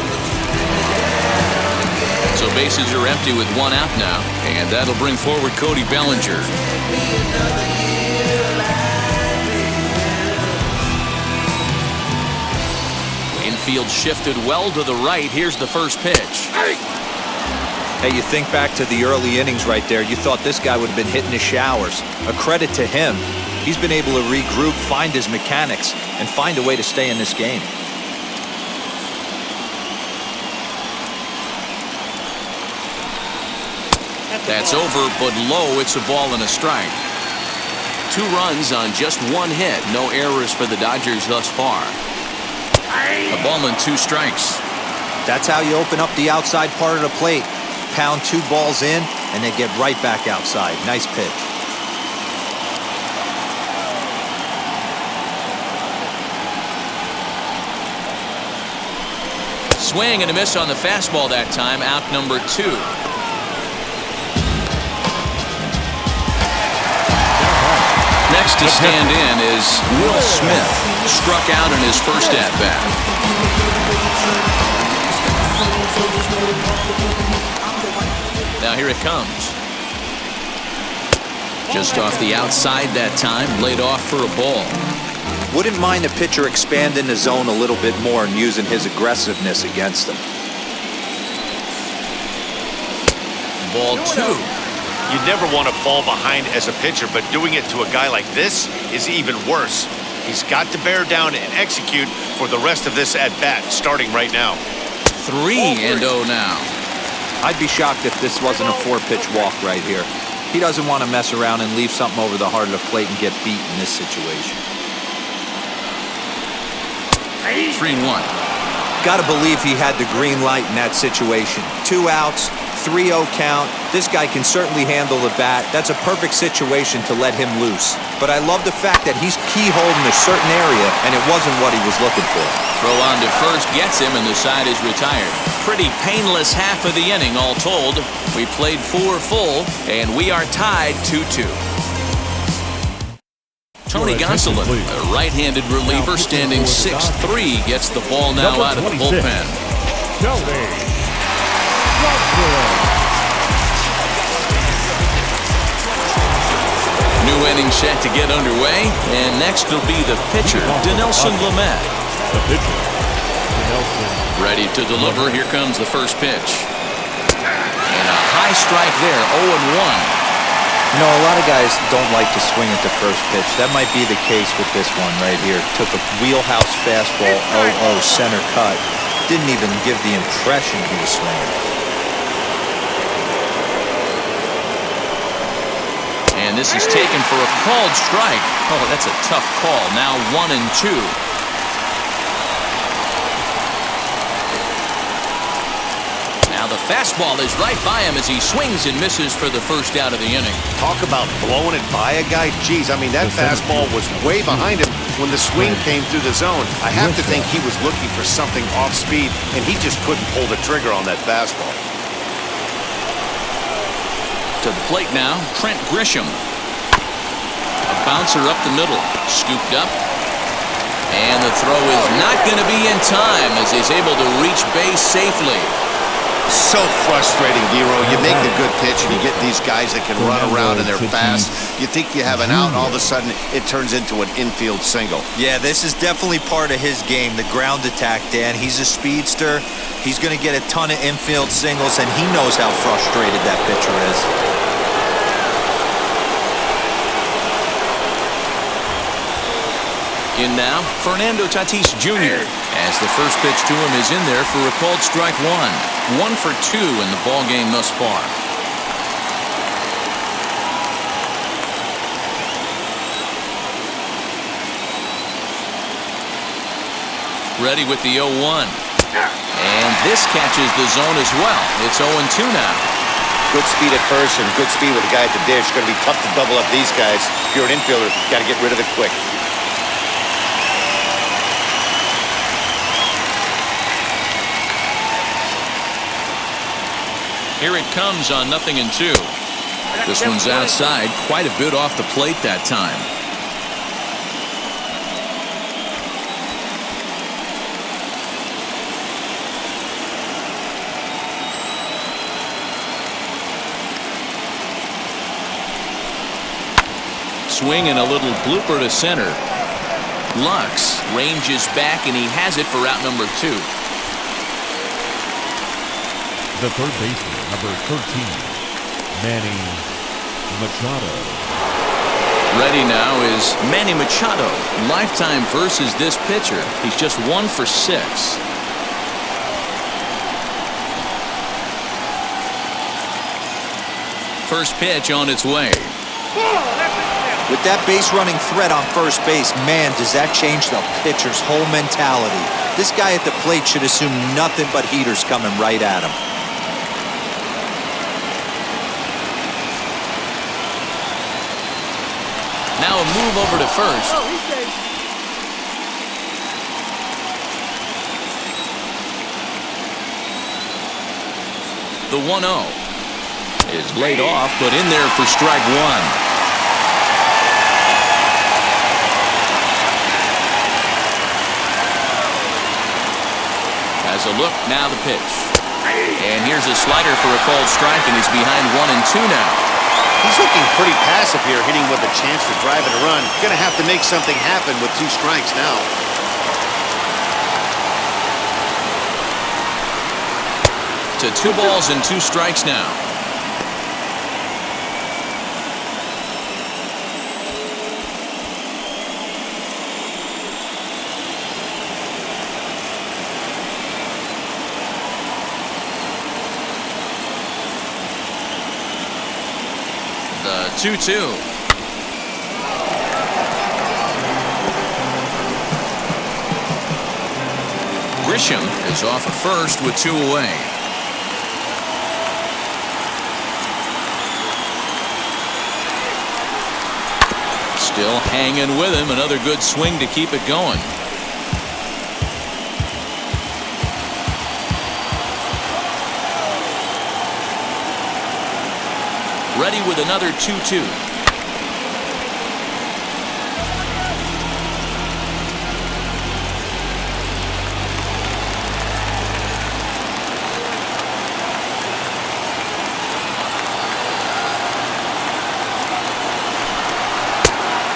So bases are empty with 1 out now, and that'll bring forward Cody Bellinger. Infield shifted well to the right. Here's the first pitch. Hey, you think back to the early innings right there. You thought this guy would have been hitting his showers. A credit to him. He's been able to regroup, find his mechanics, and find a way to stay in this game. That's over, but low. It's a ball and a strike. 2 runs on just 1 hit. No errors for the Dodgers thus far. A ball and 2 strikes. That's how you open up the outside part of the plate. Pound 2 balls in, and they get right back outside. Nice pitch. Swing and a miss on the fastball that time. Out number 2. Next to stand in is Will Smith. Struck out in his first at-bat. Now here it comes. Just off the outside that time, laid off for a ball. Wouldn't mind a pitcher expanding the zone a little bit more and using his aggressiveness against them. ball 2. You never want to fall behind as a pitcher, but doing it to a guy like this is even worse. He's got to bear down and execute for the rest of this at-bat, starting right now. 3-0 now. I'd be shocked if this wasn't a 4-pitch walk right here. He doesn't want to mess around and leave something over the heart of the plate and get beat in this situation. 3-1. Gotta believe he had the green light in that situation. 2 outs, 3-0 count. This guy can certainly handle the bat. That's a perfect situation to let him loose. But I love the fact that he's keyholding a certain area, and it wasn't what he was looking for. Throw on to first gets him, and the side is retired. Pretty painless half of the inning, all told. We played 4 full, and we are tied 2-2. Tony Gonsolin, a right-handed reliever standing 6'3", gets the ball now out of the bullpen. New inning set to get underway, and next will be the pitcher, Dinelson Lamet. Ready to deliver. Here comes the first pitch. And a high strike there, 0-1. You know, a lot of guys don't like to swing at the first pitch. That might be the case with this one right here. Took a wheelhouse fastball, 0-0, center cut. Didn't even give the impression he was swinging. And this is taken for a called strike. Oh, that's a tough call. Now 1-2. Now the fastball is right by him as he swings and misses for the first out of the inning. Talk about blowing it by a guy. Geez, I mean, that fastball was way behind him when the swing came through the zone. I have to think he was looking for something off speed, and he just couldn't pull the trigger on that fastball. To the plate now, Trent Grisham. A bouncer up the middle, scooped up. And the throw is not going to be in time as he's able to reach base safely. So frustrating, Dero. You make a good pitch and you get these guys that can run around and they're fast. You think you have an out, and all of a sudden it turns into an infield single. Yeah, this is definitely part of his game, the ground attack, Dan. He's a speedster. He's going to get a ton of infield singles, and he knows how frustrated that pitcher is. In now, Fernando Tatís Jr. as the first pitch to him is in there for a called strike 1. 1 for 2 in the ball game thus far. Ready with the 0-1. And this catches the zone as well. It's 0-2 now. Good speed at first and good speed with the guy at the dish. It's going to be tough to double up these guys. If you're an infielder, got to get rid of it quick. Here it comes on 0-2. This one's outside, quite a bit off the plate that time. Swing and a little blooper to center. Lux ranges back and he has it for out number 2. The third baseman, number 13, Manny Machado. Ready now is Manny Machado. Lifetime versus this pitcher. He's just 1 for 6. First pitch on its way. With that base-running threat on first base, man, does that change the pitcher's whole mentality. This guy at the plate should assume nothing but heaters coming right at him. Now a move over to first. The 1-0 is laid off, but in there for strike 1. Has a look, now the pitch. And here's a slider for a called strike, and he's behind 1-2 now. He's looking pretty passive here, hitting with a chance to drive and run. Gonna have to make something happen with 2 strikes now. To 2 balls and 2 strikes now. The 2-2. Grisham is off at first with 2 away. Still hanging with him. Another good swing to keep it going. Ready with another 2-2.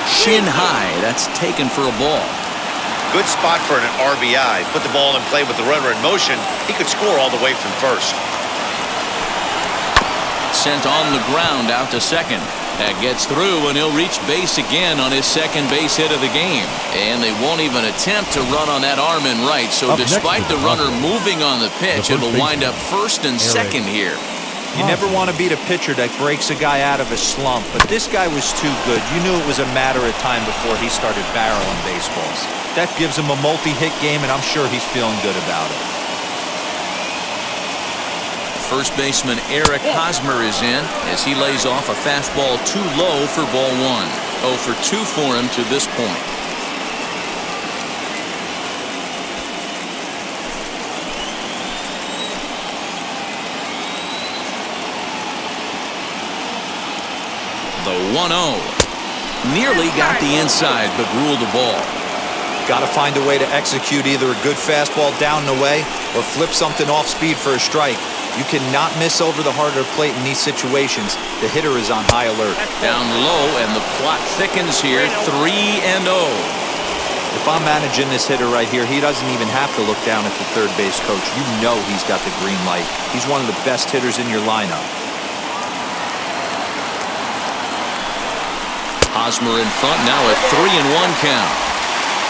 Shin high. That's taken for a ball. Good spot for an RBI. Put the ball in play with the runner in motion. He could score all the way from first. Sent on the ground out to second. That gets through, and he'll reach base again on his second base hit of the game. And they won't even attempt to run on that arm in right. So despite the runner moving on the pitch, it'll wind up first and second here. You never want to beat a pitcher that breaks a guy out of a slump, but this guy was too good. You knew it was a matter of time before he started barreling baseballs. That gives him a multi-hit game, and I'm sure he's feeling good about it. First baseman Eric Hosmer is in as he lays off a fastball too low for ball 1. 0 for 2 for him to this point. The 1-0. Nearly got the inside, but ruled the ball. Got to find a way to execute either a good fastball down and away or flip something off speed for a strike. You cannot miss over the harder plate in these situations. The hitter is on high alert. Down low, and the plot thickens here. 3-0. If I'm managing this hitter right here, he doesn't even have to look down at the third base coach. You know he's got the green light. He's one of the best hitters in your lineup. Hosmer in front now, a 3-1 count.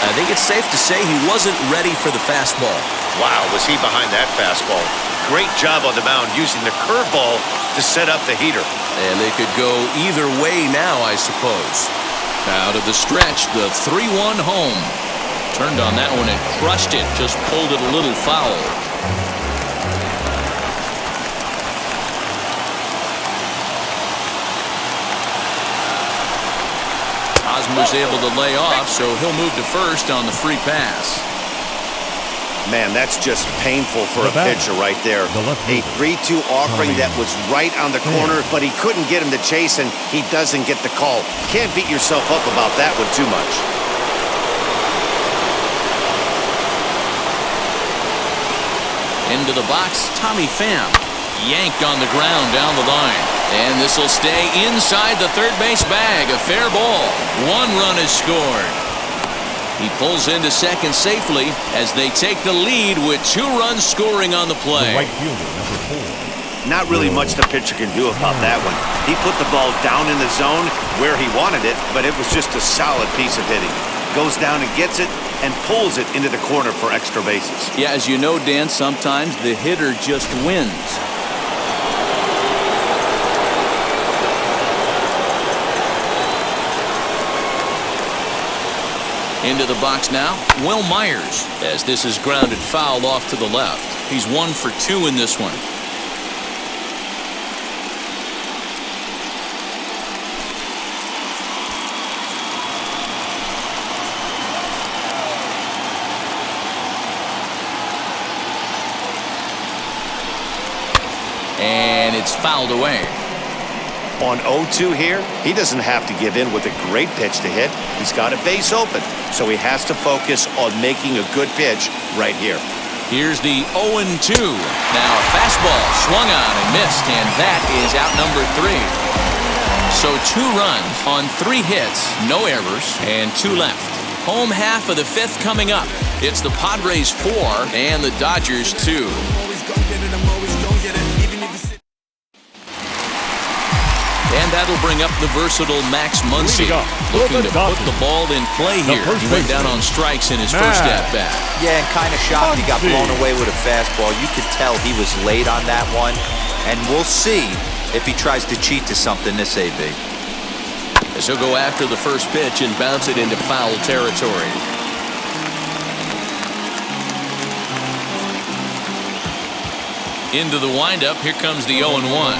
I think it's safe to say he wasn't ready for the fastball. Wow, was he behind that fastball. Great job on the mound using the curveball to set up the heater. And they could go either way now, I suppose. Out of the stretch, the 3-1 home. Turned on that one and crushed it, just pulled it a little foul. Hosmer's able to lay off, so he'll move to first on the free pass. Man, that's just painful for a pitcher right there. A 3-2 offering that was right on the corner, but he couldn't get him to chase, and he doesn't get the call. Can't beat yourself up about that one too much. Into the box, Tommy Pham. Yanked on the ground down the line. And this will stay inside the third base bag. A fair ball. 1 run is scored. He pulls into second safely as they take the lead with 2 runs scoring on the play. The right fielder, number 4. Not really much the pitcher can do about that one. He put the ball down in the zone where he wanted it, but it was just a solid piece of hitting. Goes down and gets it and pulls it into the corner for extra bases. Yeah, as you know, Dan, sometimes the hitter just wins. Into the box now, Will Myers, as this is grounded foul off to the left. He's 1 for 2 in this one. And it's fouled away. On 0-2 here, he doesn't have to give in with a great pitch to hit. He's got a base open, so he has to focus on making a good pitch right here. Here's the 0-2. Now a fastball swung on and missed, and that is out number 3. So 2 runs on 3 hits, no errors, and 2 left. Home half of the 5th coming up. It's the Padres 4 and the Dodgers 2. And that'll bring up the versatile Max Muncy, looking to put the ball in play here. He went down on strikes in his first at-bat. Yeah, and kind of shocked he got blown away with a fastball. You could tell he was late on that one. And we'll see if he tries to cheat to something this AB. As he'll go after the first pitch and bounce it into foul territory. Into the windup, here comes the 0-1.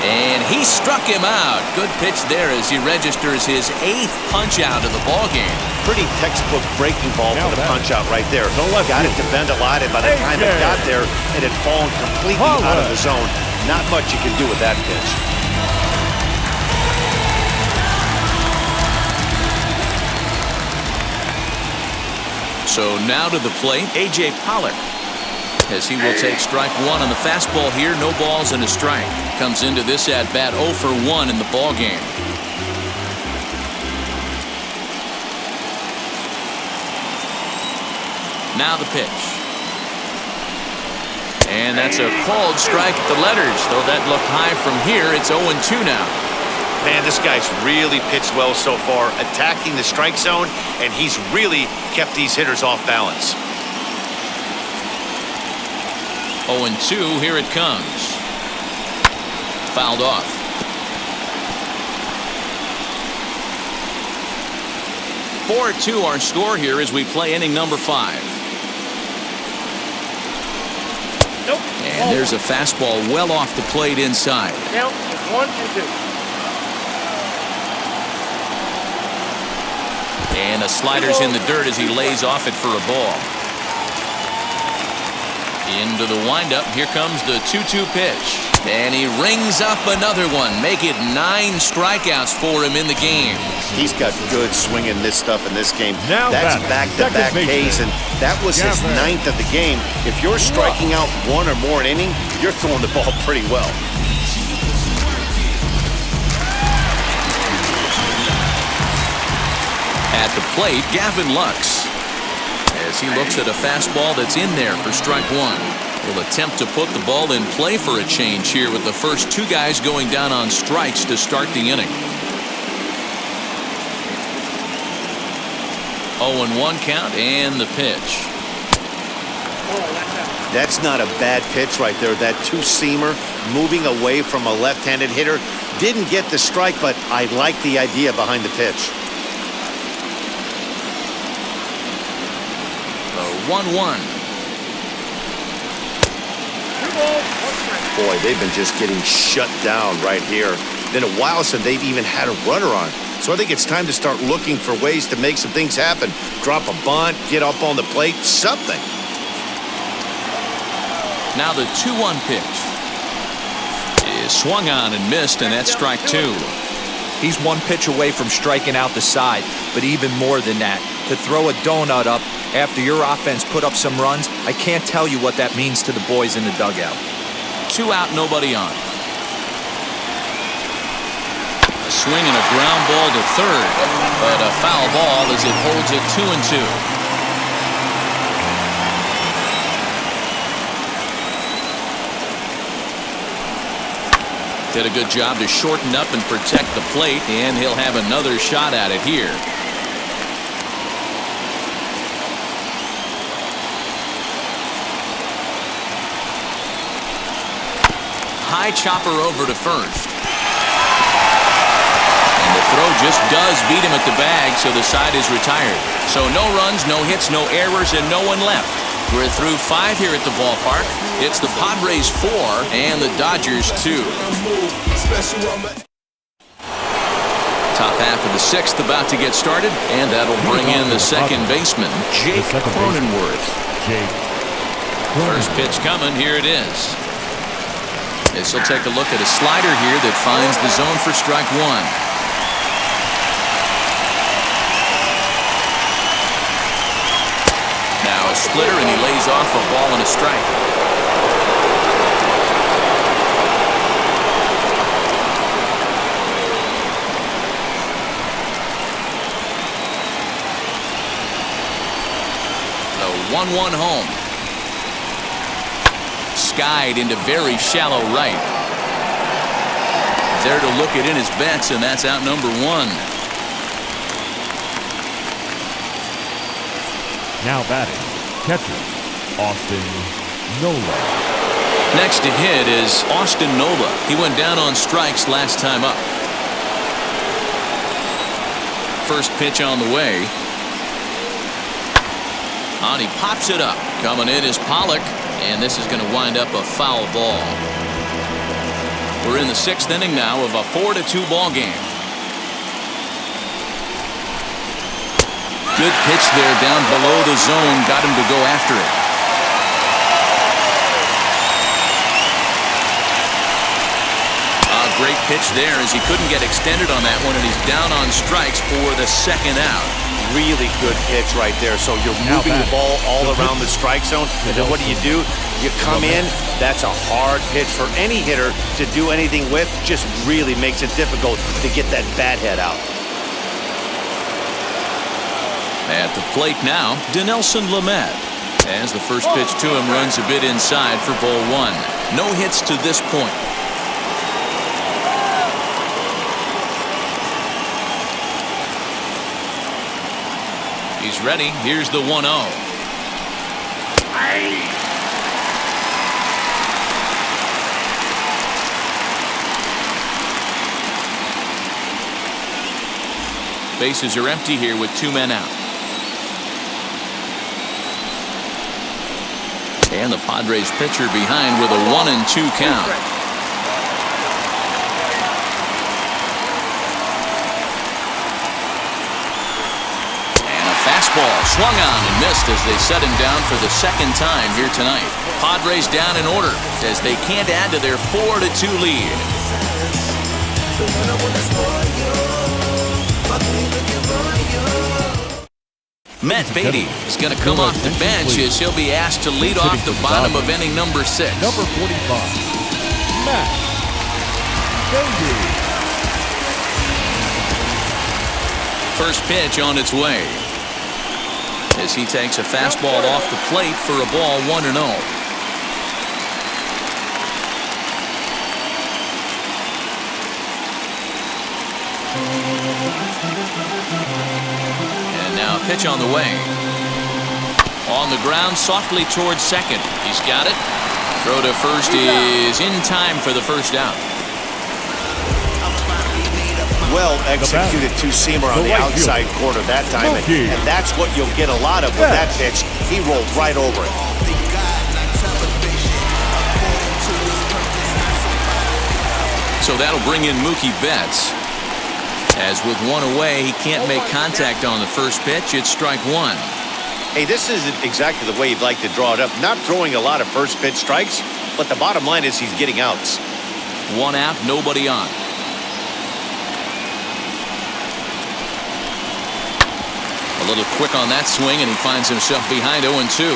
And he struck him out. Good pitch there as he registers his 8th punch-out of the ballgame. Pretty textbook breaking ball for the punch-out right there. Got it to bend a lot, and by the time it got there, it had fallen completely out of the zone. Not much you can do with that pitch. So now to the plate, A.J. Pollock, as he will take strike one on the fastball here. No balls and a strike. Comes into this at bat 0 for 1 in the ball game. Now the pitch. And that's a called strike at the letters. Though that looked high from here, it's 0-2 now. Man, this guy's really pitched well so far, attacking the strike zone, and he's really kept these hitters off balance. 0-2, here it comes. Fouled off. (4-2) our score here as we play inning number 5. Nope. And there's a fastball well off the plate inside. Count 1-2. And a slider's in the dirt as he lays off it for a ball. Into the windup, here comes the 2-2 pitch. And he rings up another one. Make it 9 strikeouts for him in the game. He's got good swinging this stuff in this game. That's back-to-back Ks, and that was his 9th of the game. If you're striking out 1 or more an inning, you're throwing the ball pretty well. At the plate, Gavin Lux, as he looks at a fastball that's in there for strike one. He'll attempt to put the ball in play for a change here with the first 2 guys going down on strikes to start the inning. 0-1 count and the pitch. That's not a bad pitch right there. That two-seamer moving away from a left-handed hitter. Didn't get the strike, but I like the idea behind the pitch. 1-1. Boy, they've been just getting shut down right here. Been a while since they've even had a runner on. So I think it's time to start looking for ways to make some things happen. Drop a bunt, get up on the plate, something. Now the 2-1 pitch is swung on and missed, and that's strike 2. He's 1 pitch away from striking out the side, but even more than that, to throw a donut up after your offense put up some runs, I can't tell you what that means to the boys in the dugout. 2 out, nobody on. A swing and a ground ball to third, but a foul ball as it holds it 2-2. Did a good job to shorten up and protect the plate, and he'll have another shot at it here. High chopper over to first. And the throw just does beat him at the bag, so the side is retired. So no runs, no hits, no errors, and no one left. We're through 5 here at the ballpark. It's the Padres 4 and the Dodgers 2. Top half of the 6th about to get started, and that'll bring in the second baseman, Jake Cronenworth. First pitch coming, here it is. As he'll take a look at a slider here that finds the zone for strike 1. Now a splitter, and he lays off a ball and a strike. 1-1 home. Skied into very shallow right. There to look it in his bets, and that's out number 1. Now batting, catcher, Austin Nola. Next to hit is Austin Nola. He went down on strikes last time up. First pitch on the way. And he pops it up. Coming in is Pollock, and this is going to wind up a foul ball. We're in the 6th inning now of a 4-2 ball game. Good pitch there down below the zone. Got him to go after it. A great pitch there as he couldn't get extended on that one, and he's down on strikes for the 2nd out. Really good pitch right there. So you're moving the ball all around the strike zone. And then what do? You come in. That's a hard pitch for any hitter to do anything with. Just really makes it difficult to get that bat head out. At the plate now, Dinelson Lamet. As the first pitch to him runs a bit inside for ball 1. No hits to this point. He's ready. Here's the 1-0. Bases are empty here with 2 men out. And the Padres pitcher behind with a 1-2 count. And a fastball swung on and missed as they set him down for the 2nd time here tonight. Padres down in order as they can't add to their 4-2 lead. Matt Beatty is going to come off the bench as he'll be asked to lead off the bottom of inning number 6. Number 45, Matt Beatty. First pitch on its way as he takes a fastball off the plate for a ball 1-0. Now a pitch on the way. On the ground softly towards second. He's got it. Throw to first is in time for the first out. Well executed two-seamer on the outside corner that time, and that's what you'll get a lot of with that pitch. He rolled right over it. So that'll bring in Mookie Betts. As with 1 away, he can't make contact on the first pitch. It's strike 1. Hey, this isn't exactly the way you'd like to draw it up. Not throwing a lot of first pitch strikes, but the bottom line is he's getting outs. 1 out, nobody on. A little quick on that swing, and he finds himself behind 0-2.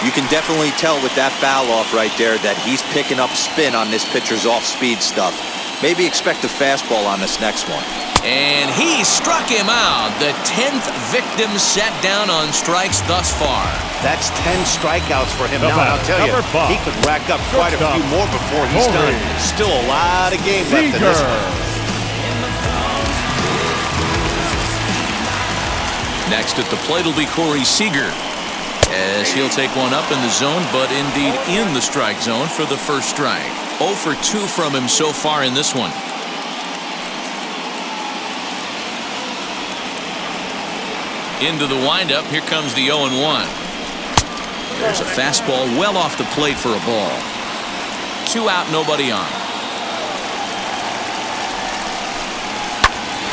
You can definitely tell with that foul off right there that he's picking up spin on this pitcher's off-speed stuff. Maybe expect a fastball on this next one. And he struck him out. The 10th victim set down on strikes thus far. That's 10 strikeouts for him now. And I'll tell you, he could rack up quite a few more before he's done. Still a lot of game left in this one. Next at the plate will be Corey Seager, as he'll take one up in the zone, but indeed in the strike zone for the first strike. 0 for 2 from him so far in this one. Into the windup. Here comes the 0-1. There's a fastball well off the plate for a ball. 2 out, nobody on.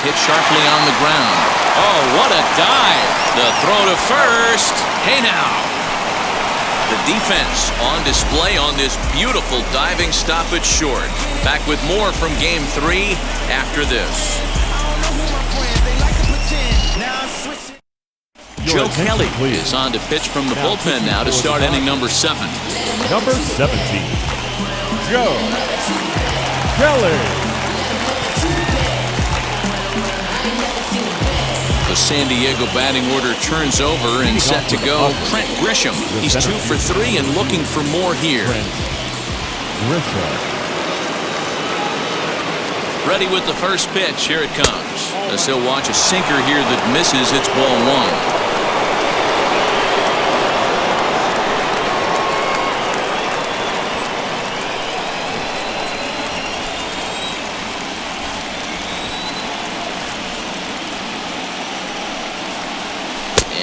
Hit sharply on the ground. Oh, what a dive. The throw to first. Hey now. The defense on display on this beautiful diving stop at short. Back with more from Game 3 after this. Joe Kelly is on to pitch from the bullpen now to start inning number 7. Number 17, Joe Kelly. The San Diego batting order turns over and set to go. Trent Grisham. He's 2 for 3 and looking for more here. Ready with the first pitch. Here it comes. As he'll watch a sinker here that misses. It's ball 1.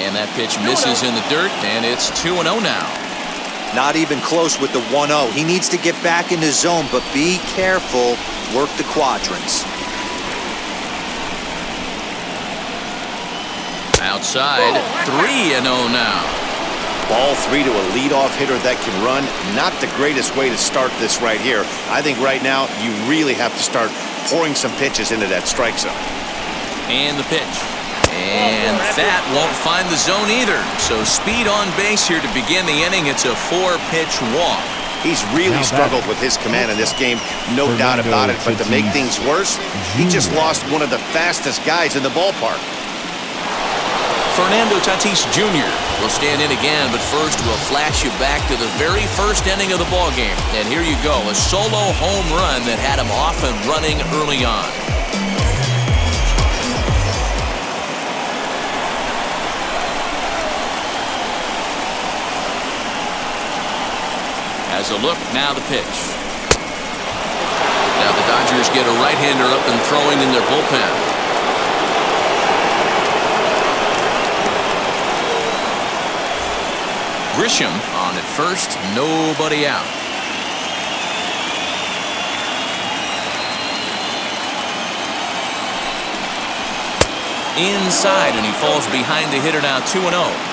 And that pitch misses in the dirt, and it's 2-0 now. Not even close with the 1-0. He needs to get back in the zone, but be careful. Work the quadrants. Outside, 3-0 now. Ball 3 to a leadoff hitter that can run. Not the greatest way to start this right here. I think right now you really have to start pouring some pitches into that strike zone. And the pitch. And that won't find the zone either. So speed on base here to begin the inning. It's a 4-pitch walk. He's really struggled with his command in this game, no doubt about it. But to make things worse, he just lost one of the fastest guys in the ballpark. Fernando Tatís Jr. will stand in again, but first we'll flash you back to the very first inning of the ballgame. And here you go, a solo home run that had him off and running early on. As a look, now the pitch. Now the Dodgers get a right-hander up and throwing in their bullpen. Grisham on at first, nobody out. Inside, and he falls behind the hitter now, 2-0.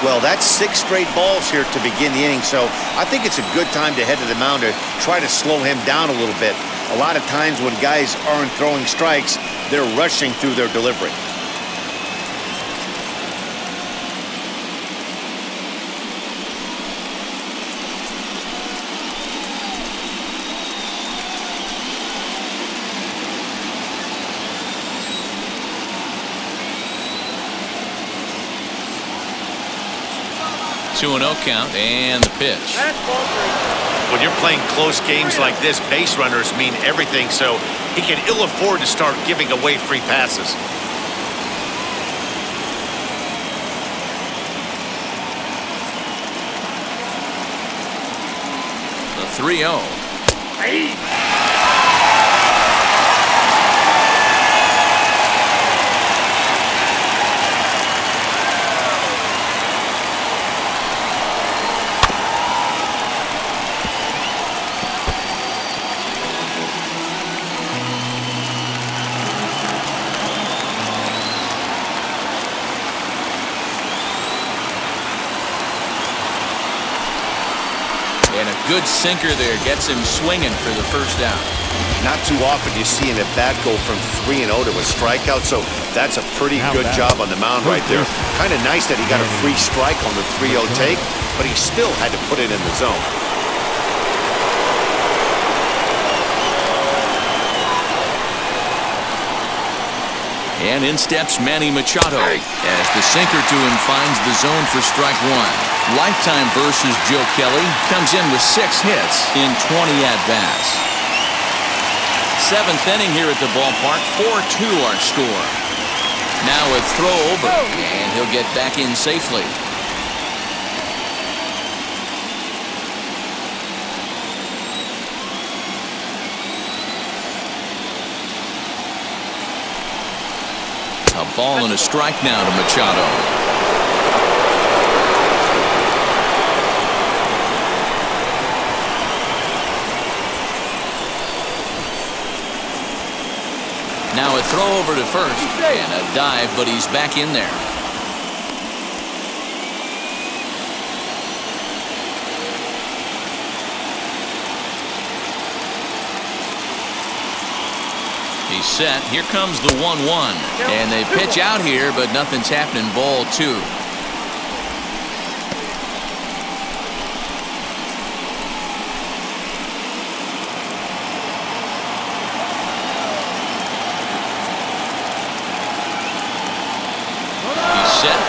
Well, that's 6 straight balls here to begin the inning, so I think it's a good time to head to the mound to try to slow him down a little bit. A lot of times when guys aren't throwing strikes, they're rushing through their delivery. Two 2-0 count, and the pitch. When you're playing close games like this, base runners mean everything, so he can ill afford to start giving away free passes. The 3-0. And a good sinker there gets him swinging for the first out. Not too often you see an at-bat go from 3-0 to a strikeout, so that's a pretty good job on the mound right there. Kind of nice that he got a free strike on the 3-0 take, but he still had to put it in the zone. And in steps Manny Machado as the sinker to him finds the zone for strike one. Lifetime versus Joe Kelly comes in with 6 hits in 20 at-bats. 7th inning here at the ballpark, 4-2 our score. Now a throw over, and he'll get back in safely. A ball and a strike now to Machado. Now a throw over to first and a dive, but he's back in there. He's set. Here comes the 1-1. And they pitch out here, but nothing's happening. Ball 2.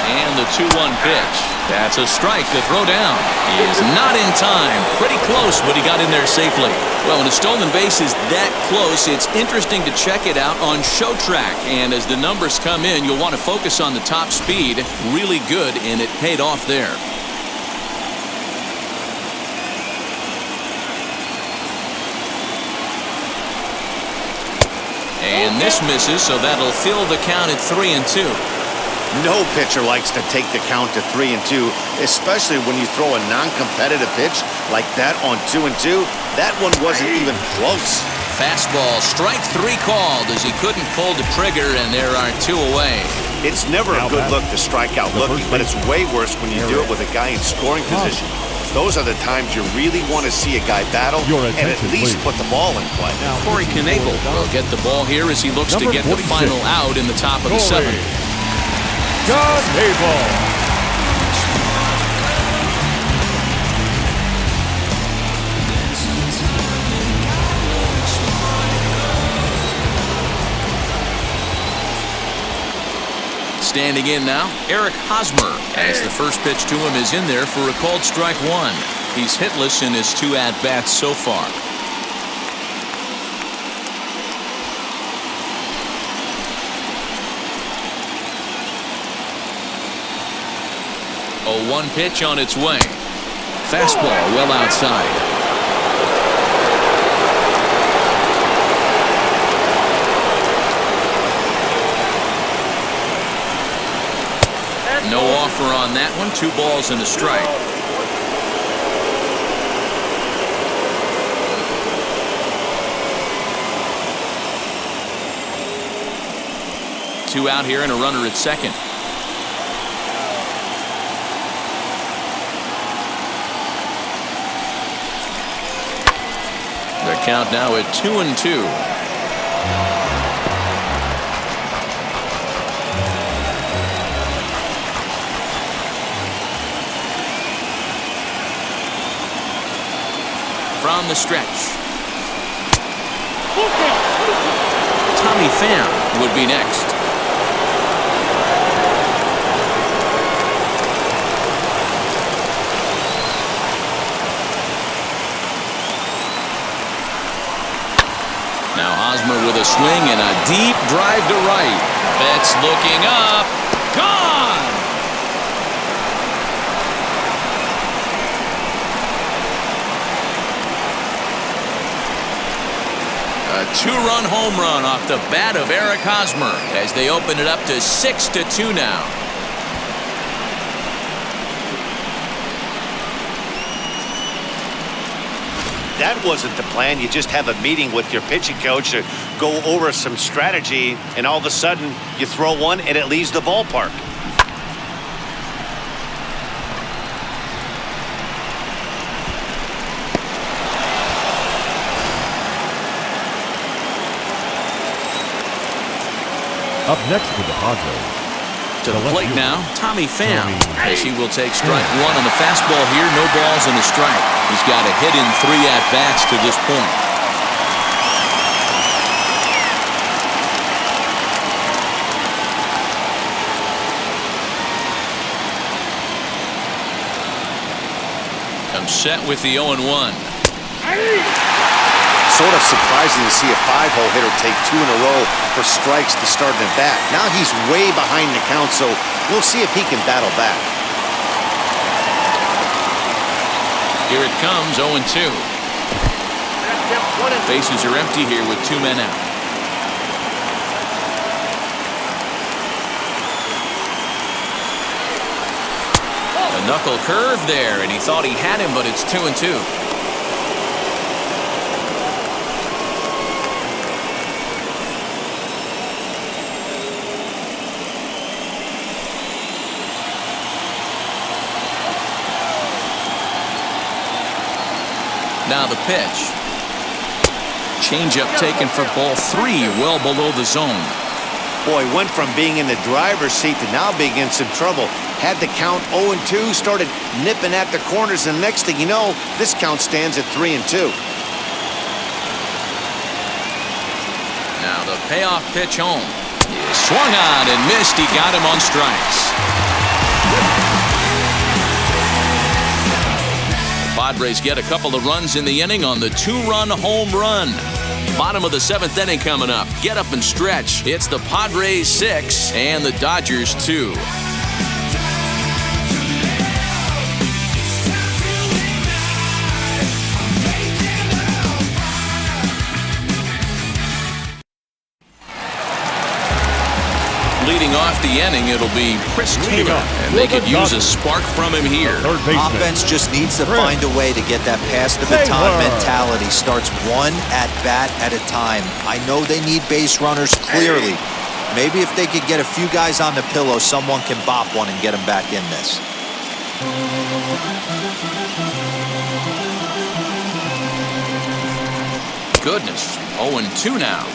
And the 2-1 pitch. That's a strike to throw down. He is not in time. Pretty close, but he got in there safely. Well, when a stolen base is that close, it's interesting to check it out on Show Track. And as the numbers come in, you'll want to focus on the top speed. Really good, and it paid off there. And this misses, so that'll fill the count at 3-2. No pitcher likes to take the count to 3-2, especially when you throw a non-competitive pitch like that on 2-2. That one wasn't even close. Fastball, strike 3 called as he couldn't pull the trigger, and there are 2 away. It's never a good look to strike out looking, but it's way worse when you do it with a guy in scoring position. Those are the times you really want to see a guy battle and at least put the ball in play. Corey Knebel will get the ball here as he looks to get the final out in the top of the 7th. John Knebel. Standing in now, Eric Hosmer, as the first pitch to him is in there for a called strike 1. He's hitless in his 2 at-bats so far. A 1 pitch on its way. Fastball well outside. No offer on that one. 2 balls and a strike. Two out here and a runner at second. Their count now at 2-2. From the stretch. Tommy Pham would be next. Now Hosmer with a swing and a deep drive to right. Betts looking up. Gone! A 2-run home run off the bat of Eric Hosmer as they open it up to 6-2 now. That wasn't the plan. You just have a meeting with your pitching coach to go over some strategy, and all of a sudden you throw one and it leaves the ballpark. Up next for the Padres. To the plate now, Tommy Pham, as he will take strike 1 on the fastball here. No balls and a strike. He's got a hit in 3 at-bats to this point. Comes set with the 0-1. Sort of surprising to see a 5-hole hitter take 2 in a row for strikes to start an at-bat. Now he's way behind the count, so we'll see if he can battle back. Here it comes, 0-2. Bases are empty here with 2 men out. A knuckle curve there, and he thought he had him, but it's 2-2. Now the pitch. Changeup taken for ball 3, well below the zone. Boy, went from being in the driver's seat to now being in some trouble. Had the count 0-2, started nipping at the corners, and next thing you know, this count stands at 3-2. Now the payoff pitch home. He swung on and missed. He got him on strikes. Padres get a couple of runs in the inning on the 2-run home run. Bottom of the 7th inning coming up. Get up and stretch. It's the Padres 6 and the Dodgers 2. Leading off the inning, it'll be Chris Taylor, and they could use a spark from him here. Offense just needs to find a way to get that pass the baton mentality. Starts one at-bat at a time. I know they need base runners clearly. Maybe if they could get a few guys on the pillow, someone can bop one and get them back in this. Goodness, 0-2 now.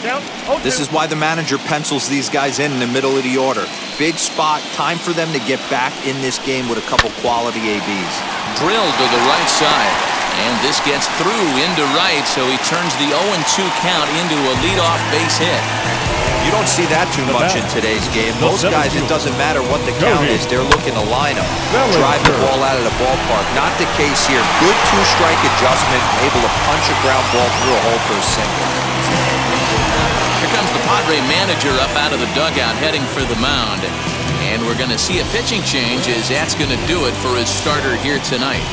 This is why the manager pencils these guys in the middle of the order. Big spot, time for them to get back in this game with a couple quality ABs. Drilled to the right side, and this gets through into right, so he turns the 0-2 count into a leadoff base hit. You don't see that too much in today's game. Most guys, it doesn't matter what the count is, they're looking to line them, drive the ball out of the ballpark. Not the case here. Good two-strike adjustment, able to punch a ground ball through a hole for a single. Here comes the Padre manager up out of the dugout, heading for the mound. And we're going to see a pitching change, as that's going to do it for his starter here tonight.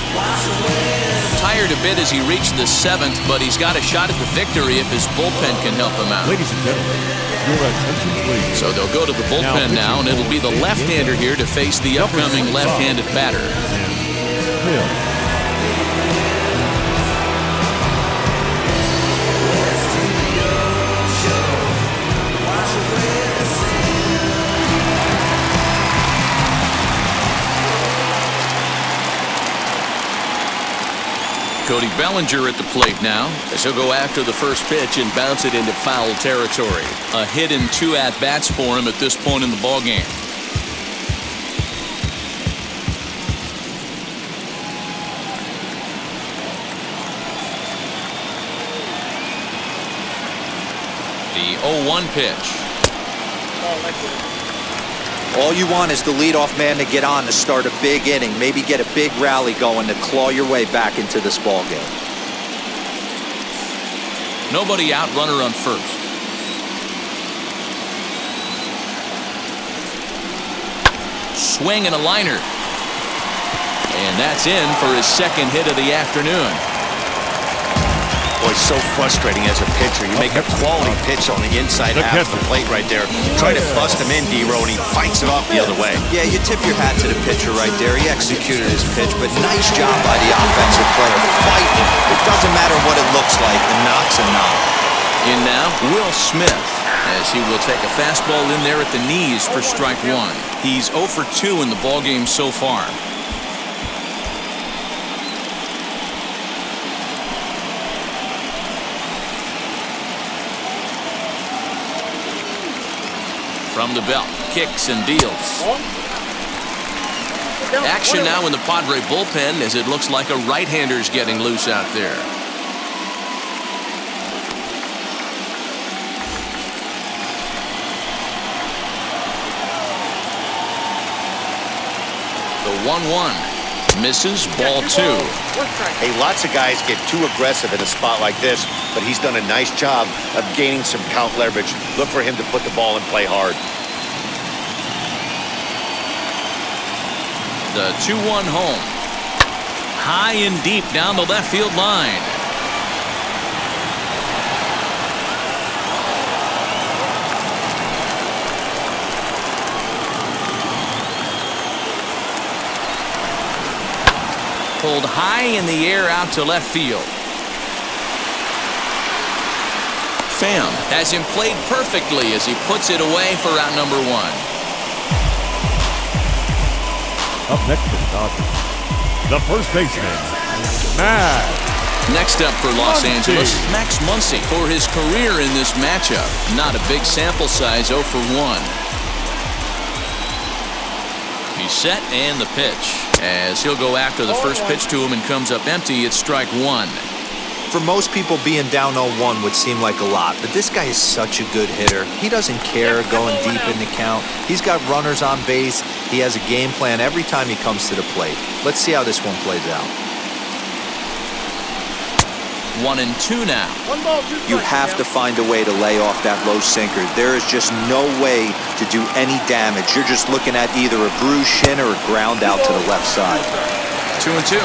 Tired a bit as he reached the 7th, but he's got a shot at the victory if his bullpen can help him out. Ladies and gentlemen, your attention please. So they'll go to the bullpen now, and it'll be the left-hander here to face the upcoming left-handed batter. Cody Bellinger at the plate now, as he'll go after the first pitch and bounce it into foul territory. A hit in 2 at-bats for him at this point in the ballgame. The 0-1 pitch. All you want is the leadoff man to get on to start a big inning, maybe get a big rally going to claw your way back into this ball game. Nobody out, runner on first. Swing and a liner. And that's in for his second hit of the afternoon. Boy, it's so frustrating as a pitcher. You make a quality pitch on the inside half of the plate right there. Try to bust him in, D-Row, and he fights it off the other way. Yeah, you tip your hat to the pitcher right there. He executed his pitch, but nice job by the offensive player. Fighting. It doesn't matter what it looks like. The knock's a knock. In now, Will Smith, as he will take a fastball in there at the knees for strike 1. He's 0 for 2 in the ballgame so far. From the belt, kicks and deals. Action now in the Padre bullpen, as it looks like a right-hander's getting loose out there. The 1-1 misses, ball 2. Hey, lots of guys get too aggressive in a spot like this, but he's done a nice job of gaining some count leverage. Look for him to put the ball and play hard. The 2-1 home. High and deep down the left field line. Pulled high in the air out to left field. Pham has him played perfectly as he puts it away for out number 1. Up next for the Dodgers, the first baseman, Max. Next up for Los Angeles, Max Muncy for his career in this matchup. Not a big sample size, 0 for 1. He's set and the pitch. As he'll go after the first pitch to him and comes up empty, it's strike 1. For most people, being down 0-1 would seem like a lot, but this guy is such a good hitter. He doesn't care going deep in the count. He's got runners on base. He has a game plan every time he comes to the plate. Let's see how this one plays out. 1-2 now. 1 ball, 2 strikes. You have to find a way to lay off that low sinker. There is just no way to do any damage. You're just looking at either a bruised shin or a ground out to the left side. 2-2.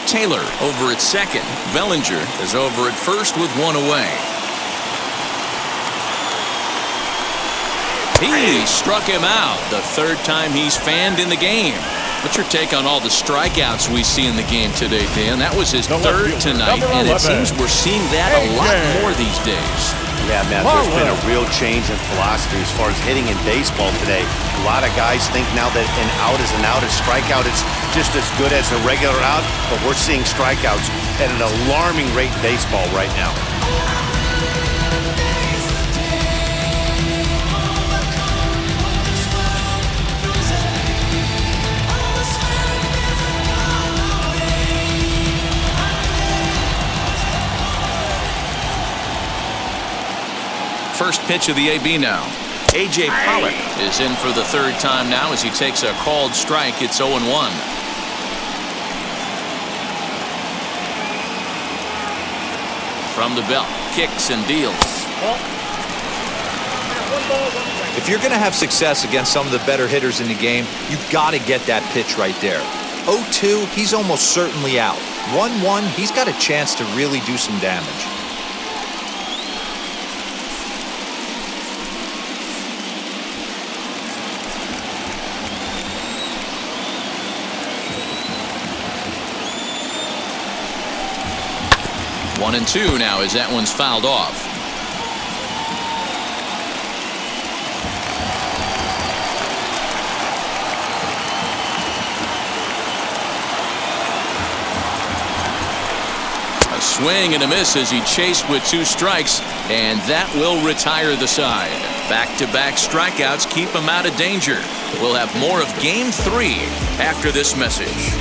Taylor over at second. Bellinger is over at first with 1 away. He struck him out the 3rd time he's fanned in the game. What's your take on all the strikeouts we see in the game today, Dan? That was his 3rd tonight, and it seems we're seeing that a lot more these days. Yeah, man, there's been a real change in philosophy as far as hitting in baseball today. A lot of guys think now that an out is an out, a strikeout is just as good as a regular out, but we're seeing strikeouts at an alarming rate in baseball right now. First pitch of the AB now. A.J. Pollock is in for the 3rd time now as he takes a called strike. It's 0-1. From the belt, kicks and deals. If you're going to have success against some of the better hitters in the game, you've got to get that pitch right there. 0-2, he's almost certainly out. 1-1, he's got a chance to really do some damage. One and 2 now as that one's fouled off. A swing and a miss as he chased with 2 strikes, and that will retire the side. Back-to-back strikeouts keep him out of danger. We'll have more of Game 3 after this message.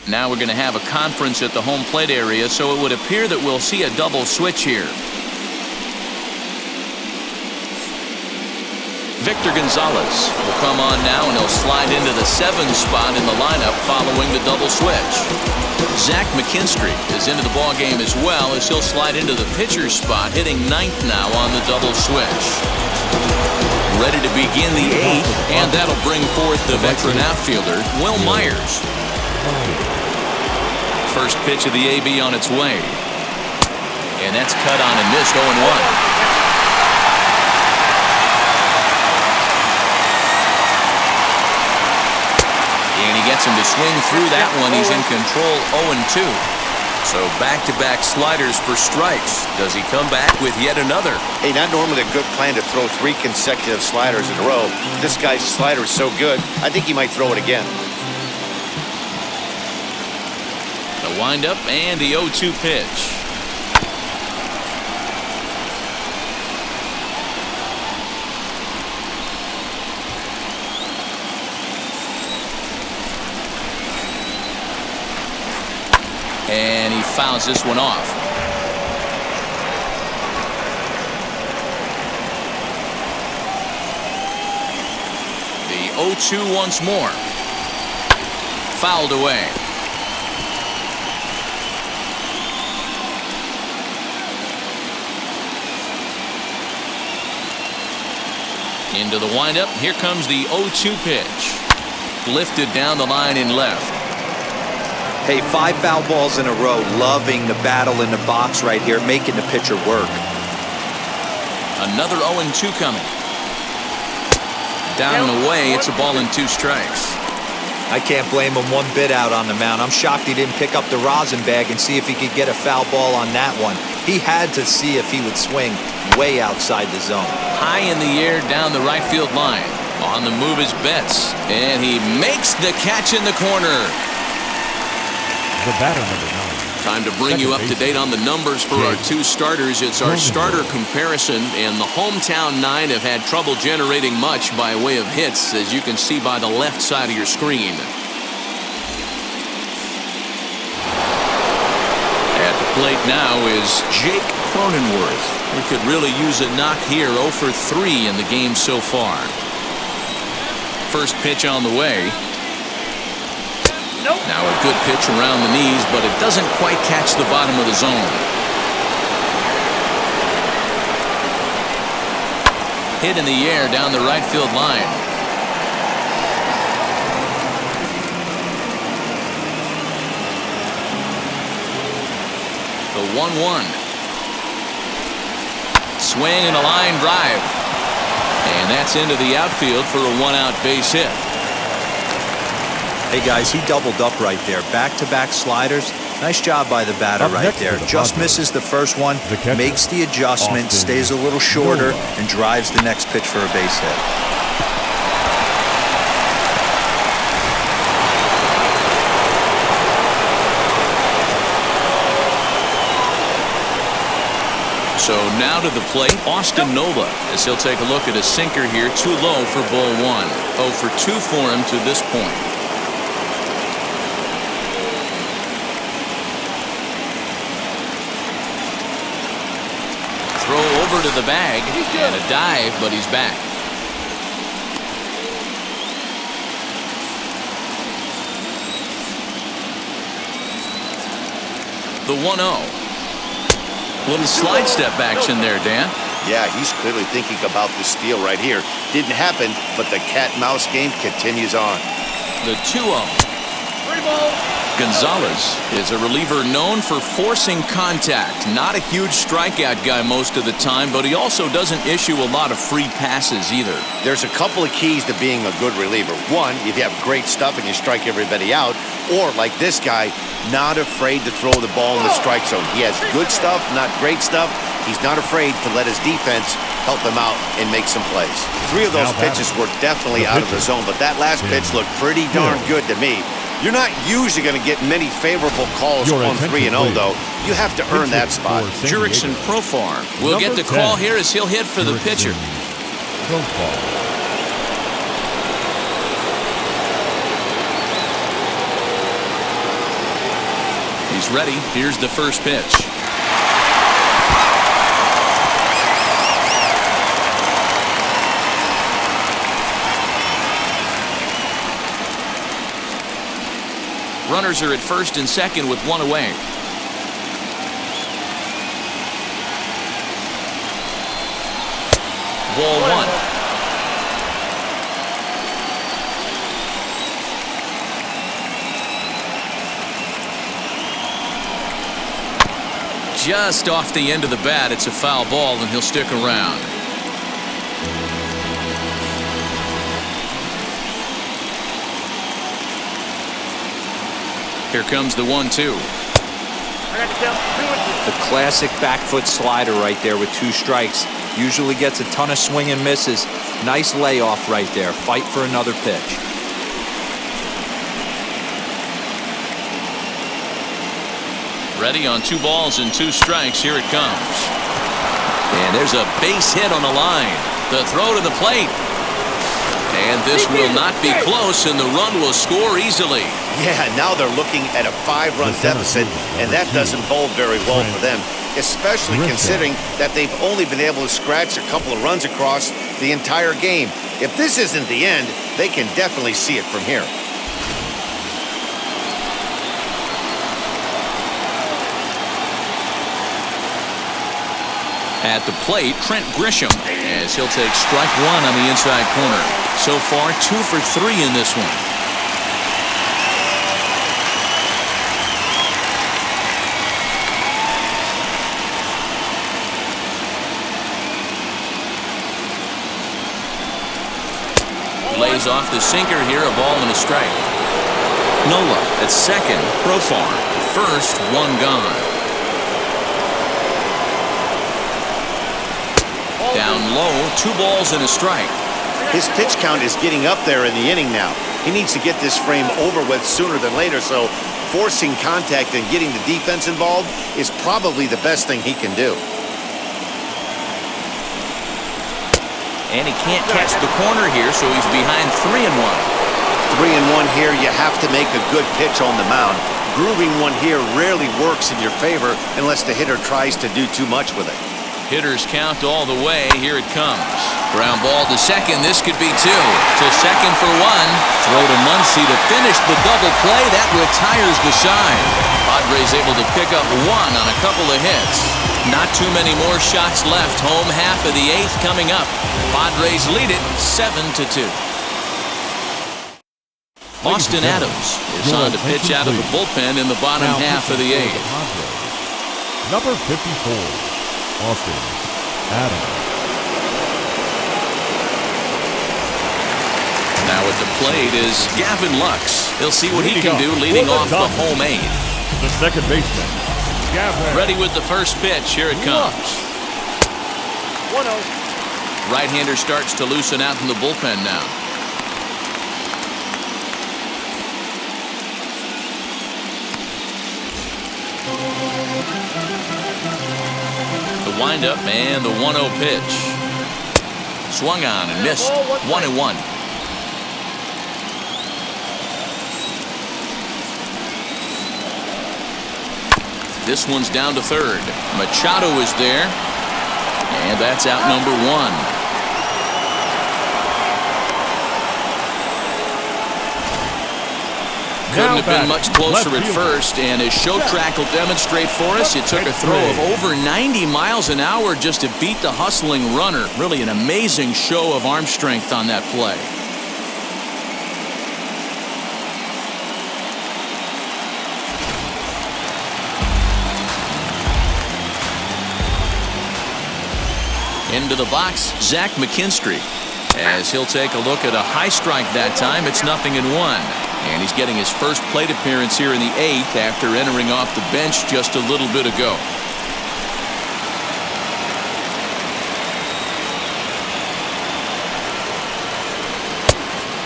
Now we're going to have a conference at the home plate area, so it would appear that we'll see a double switch here. Victor Gonzalez will come on now, and he'll slide into the 7 spot in the lineup following the double switch. Zach McKinstry is into the ballgame as well, as he'll slide into the pitcher's spot, hitting 9th now on the double switch. Ready to begin the 8th, and that'll bring forth the veteran outfielder, Will Myers. First pitch of the AB on its way. And that's cut on and missed, 0-1. And he gets him to swing through that one. He's in control, 0-2. So back-to-back sliders for strikes. Does he come back with yet another? Hey, not normally a good plan to throw 3 consecutive sliders in a row. This guy's slider is so good, I think he might throw it again. The windup and the 0-2 pitch. And he fouls this one off. The 0-2 once more. Fouled away. Into the windup. Here comes the 0-2 pitch. Lifted down the line in left. Hey, 5 foul balls in a row. Loving the battle in the box right here, making the pitcher work. Another 0-2 coming. Down and away. It's a ball and 2 strikes. I can't blame him one bit out on the mound. I'm shocked he didn't pick up the rosin bag and see if he could get a foul ball on that one. He had to see if he would swing way outside the zone. High in the air down the right field line. On the move is Betts. And he makes the catch in the corner. The batter, number 9. Time to bring you up to date on the numbers for our 2 starters. It's our starter comparison, and the hometown 9 have had trouble generating much by way of hits, as you can see by the left side of your screen. At the plate now is Jake Cronenworth. He could really use a knock here. 0 for 3 in the game so far. First pitch on the way. Nope. Now a good pitch around the knees, but it doesn't quite catch the bottom of the zone. Hit in the air down the right field line. The 1-1. Swing and a line drive. And that's into the outfield for a 1-out base hit. Hey guys, he doubled up right there. Back-to-back sliders. Nice job by the batter right there. Just misses the first one, makes the adjustment, stays a little shorter, and drives the next pitch for a base hit. So now to the plate, Austin Nola, as he'll take a look at a sinker here, too low for ball 1. 0 for 2 for him to this point. Throw over to the bag and a dive, but he's back. The 1-0. Little slide step action there, Dan. Yeah, he's clearly thinking about the steal right here. Didn't happen, but the cat-mouse game continues on. The 2-0. Gonzalez is a reliever known for forcing contact. Not a huge strikeout guy most of the time, but he also doesn't issue a lot of free passes either. There's a couple of keys to being a good reliever. One, if you have great stuff and you strike everybody out, or like this guy, not afraid to throw the ball in the strike zone. He has good stuff, not great stuff. He's not afraid to let his defense help him out and make some plays. 3 of those pitches were definitely out of the zone, but that last pitch looked pretty darn good to me. You're not usually going to get many favorable calls on 3-0, though. You have to earn that spot. Jurickson Profar will get the call here as he'll hit for the pitcher. He's ready. Here's the first pitch. Runners are at first and second with 1 away. Ball 1. Just off the end of the bat, it's a foul ball, and he'll stick around. Here comes the 1-2. The classic back foot slider right there with 2 strikes. Usually gets a ton of swing and misses. Nice layoff right there. Fight for another pitch. Ready on 2 balls and 2 strikes. Here it comes. And there's a base hit on the line. The throw to the plate. And this will not be close, and the run will score easily. Yeah, now they're looking at a 5-run deficit, and that doesn't bode very well for them, especially considering that they've only been able to scratch a couple of runs across the entire game. If this isn't the end, they can definitely see it from here. At the plate, Trent Grisham, as he'll take strike 1 on the inside corner. So far, 2 for 3 in this one. Lays off the sinker here, a ball and a strike. Nola at second, Profar first, 1 gone. Down low, 2 balls and a strike. His pitch count is getting up there in the inning now. He needs to get this frame over with sooner than later, so forcing contact and getting the defense involved is probably the best thing he can do. And he can't catch the corner here, so he's behind 3-1. 3-1 here, you have to make a good pitch on the mound. grooving one here rarely works in your favor unless the hitter tries to do too much with it. Hitters count all the way. Here it comes. Ground ball to second. This could be two. To second for one. Throw to Muncy to finish the double play. That retires the side. Padres able to pick up one on a couple of hits. Not too many more shots left. Home half of the eighth coming up. Padres lead it 7-2. Austin Adams is on to pitch out of the bullpen in the bottom half of the eighth. Number 54. Austin Adams. Now at the plate is Gavin Lux. He'll see what he can do leading off the home eighth. The second baseman, Gavin. Ready with the first pitch. Here it comes. 1-0. Right-hander starts to loosen out in the bullpen now. The windup and the 1-0 pitch. Swung on and missed. 1-1. This one's down to third. Machado is there. And that's out number one. Couldn't have been much closer at first, and as Show Track will demonstrate for us, it took a throw of over 90 miles an hour just to beat the hustling runner. Really an amazing show of arm strength on that play. Into the box, Zach McKinstry. As he'll take a look at a high strike that time, it's 0-1. And he's getting his first plate appearance here in the eighth after entering off the bench just a little bit ago.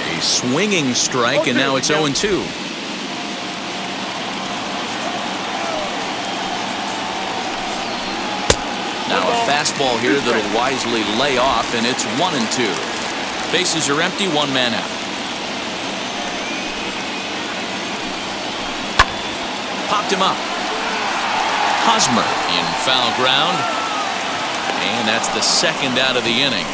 A swinging strike, and now it's 0-2. Now a fastball here that'll wisely lay off, and it's 1-2. Bases are empty, one man out. Popped him up. Hosmer in foul ground. And that's the second out of the inning.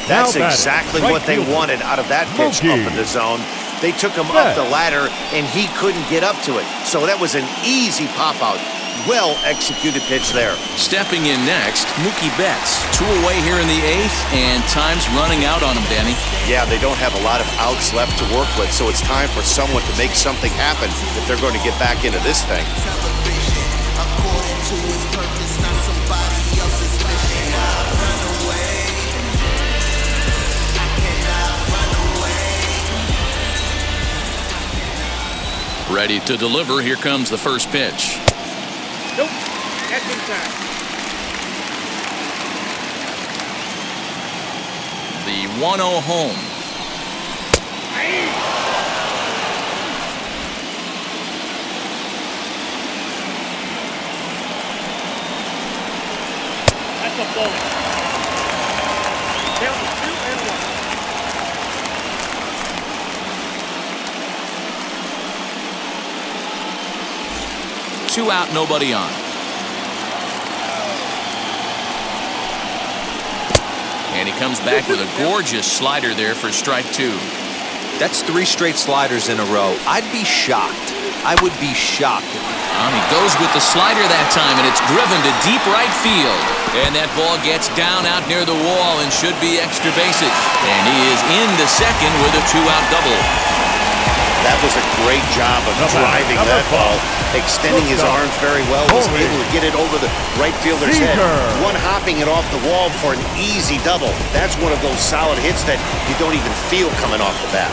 That's exactly what they wanted out of that pitch up in the zone. They took him up the ladder, and he couldn't get up to it. So that was an easy pop-out. Well-executed pitch there. Stepping in next, Mookie Betts. 2 away here in the eighth, and time's running out on him, Danny. Yeah, they don't have a lot of outs left to work with, so it's time for someone to make something happen if they're going to get back into this thing. Ready to deliver. Here comes the first pitch. Nope. Catching time. The 1-0 home. That's a bullet. Down to 2 and 1. 2 out, nobody on. And he comes back with a gorgeous slider there for strike 2. That's 3 straight sliders in a row. I'd be shocked. I would be shocked. He goes with the slider that time, and it's driven to deep right field. And that ball gets down out near the wall and should be extra bases. And he is into second with a 2-out double. That was a great job of driving that ball, extending his arms very well, was able to get it over the right fielder's head, one-hopping it off the wall for an easy double. That's one of those solid hits that you don't even feel coming off the bat.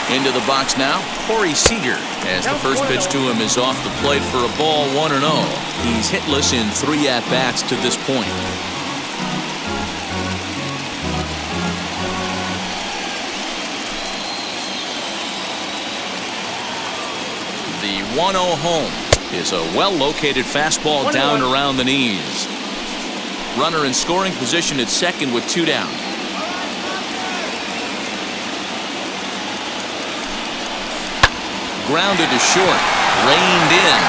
Into the box now, Corey Seager, as the first pitch to him is off the plate for a ball, 1-0. He's hitless in 3 at-bats to this point. The 1-0 home is a well-located fastball down around the knees. Runner in scoring position at second with 2 down. Grounded to short, reined in.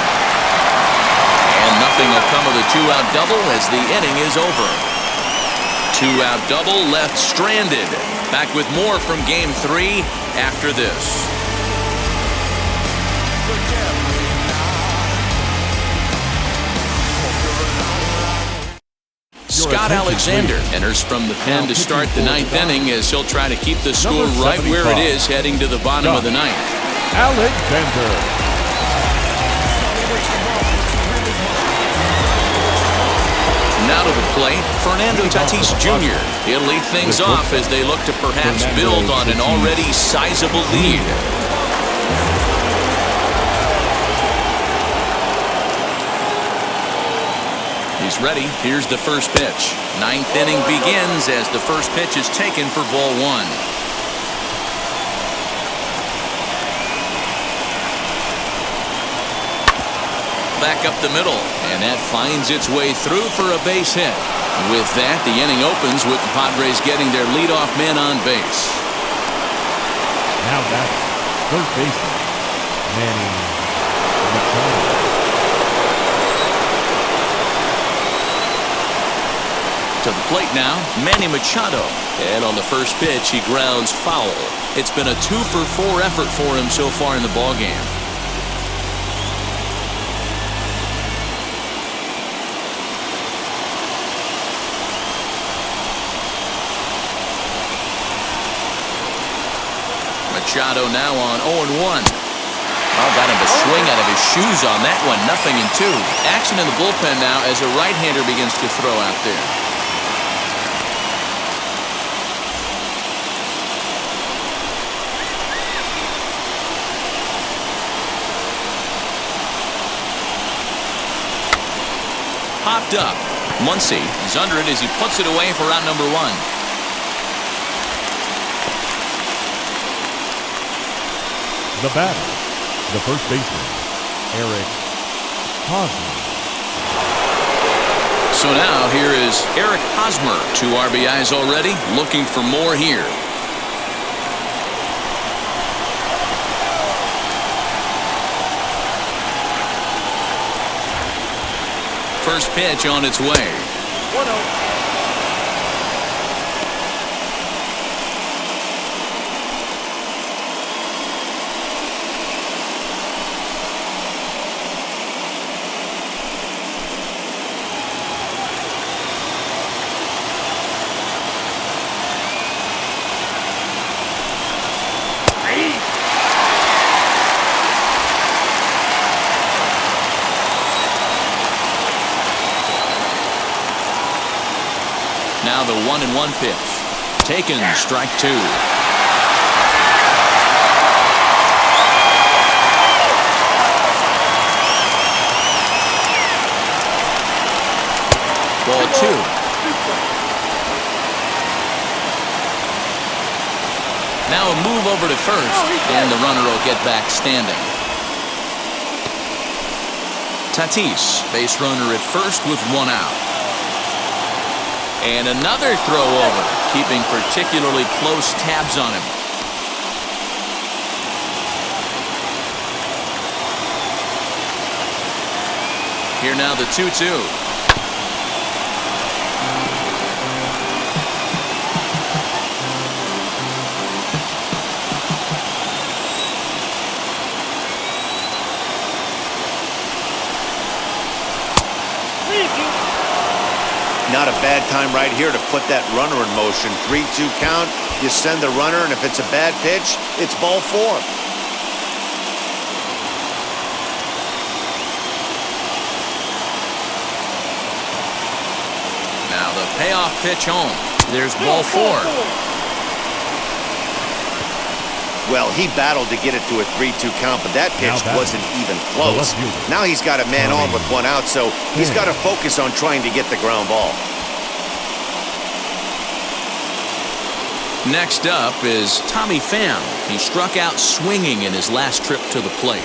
And nothing will come of the 2-out double as the inning is over. 2-out double left stranded. Back with more from Game 3 after this. Scott Alexander enters from the pen to start the 9th inning as he'll try to keep the score right where it is heading to the bottom of the 9th. Alexander. Now to the plate, Fernando Tatís Jr. He'll lead things off as they look to perhaps build on an already sizable lead. He's ready. Here's the first pitch. 9th inning begins as the first pitch is taken for ball 1. Back up the middle, and that finds its way through for a base hit. With that, the inning opens with the Padres getting their leadoff man on base. Now back, third baseman, Manny Machado. To the plate now, Manny Machado. And on the first pitch, he grounds foul. It's been a 2-for-4 effort for him so far in the ballgame. Machado now on 0-1. Oh, got him to swing out of his shoes on that one. 0-2. Action in the bullpen now as a right-hander begins to throw out there. Popped up. Muncy is under it as he puts it away for out number 1. The batter, the first baseman, Eric Hosmer. So now here is Eric Hosmer. 2 RBIs already, looking for more here. First pitch on its way. 1-0. Now the 1-1 pitch. Taken, strike 2. Ball 2. Now a move over to first, and the runner will get back standing. Tatís, base runner at first with 1 out. And another throw over, keeping particularly close tabs on him. Here now the 2-2. Not a bad time right here to put that runner in motion. 3-2 count. You send the runner, and if it's a bad pitch, it's ball 4. Now the payoff pitch home. There's ball 4. Well, he battled to get it to a 3-2 count, but that pitch wasn't even close. Now he's got a man on with 1 out, so he's got to focus on trying to get the ground ball. Next up is Tommy Pham. He struck out swinging in his last trip to the plate.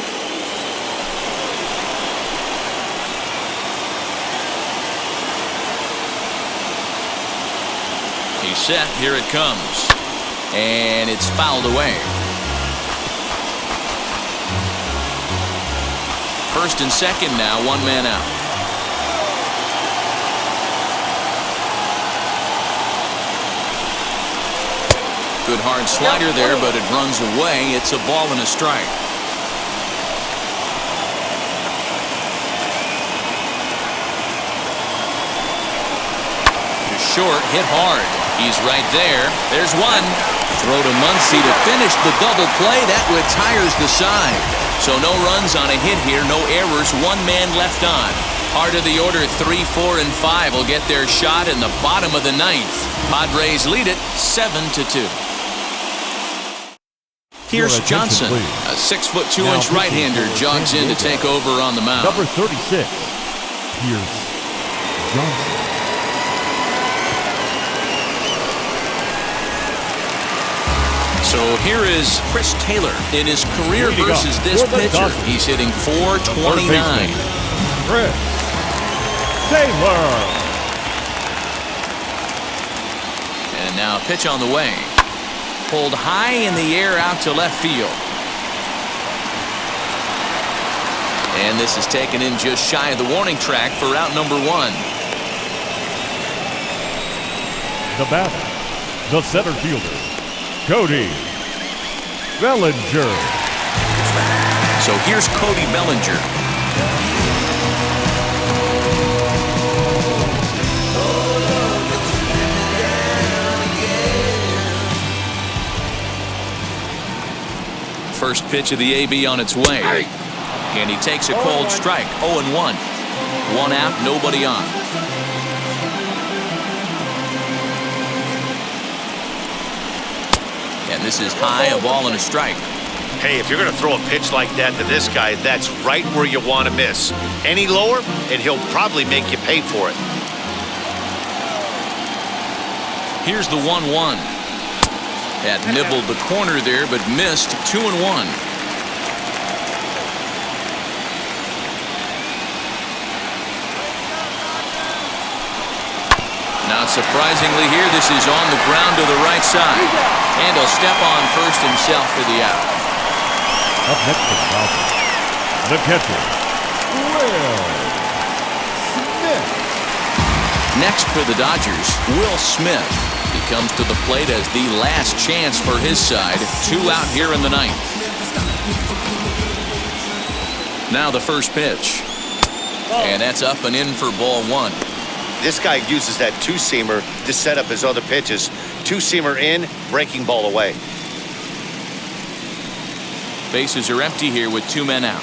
He's set. Here it comes. And it's fouled away. First and second now, one man out. Good hard slider there, but it runs away. It's a ball and a strike. To short, hit hard. He's right there. There's one. Throw to Muncy to finish the double play. That retires the side. So no runs on a hit here, no errors, one man left on. Heart of the order, 3, 4, and 5 will get their shot in the bottom of the ninth. Padres lead it 7-2. Here's Johnson, a 6'2" right-hander, jogs in to take over on the mound. Number 36, here's Johnson. So here is Chris Taylor in his career versus this pitcher. He's hitting .429. Chris Taylor. And now pitch on the way. Pulled high in the air out to left field. And this is taken in just shy of the warning track for out number 1. The batter, the center fielder, Cody Bellinger. So here's Cody Bellinger. First pitch of the AB on its way. And he takes a cold strike. 0-1. One out, nobody on. And this is high, a ball and a strike. Hey, if you're going to throw a pitch like that to this guy, that's right where you want to miss. Any lower, and he'll probably make you pay for it. Here's the 1-1. That nibbled the corner there, but missed. 2-1. Not surprisingly here, this is on the ground to the right side. And he'll step on first himself for the out. Up next to the catcher, Will Smith. Next for the Dodgers, Will Smith. He comes to the plate as the last chance for his side. 2 out here in the ninth. Now the first pitch. And that's up and in for ball 1. This guy uses that two-seamer to set up his other pitches. Two-seamer in, breaking ball away. Bases are empty here with 2 men out.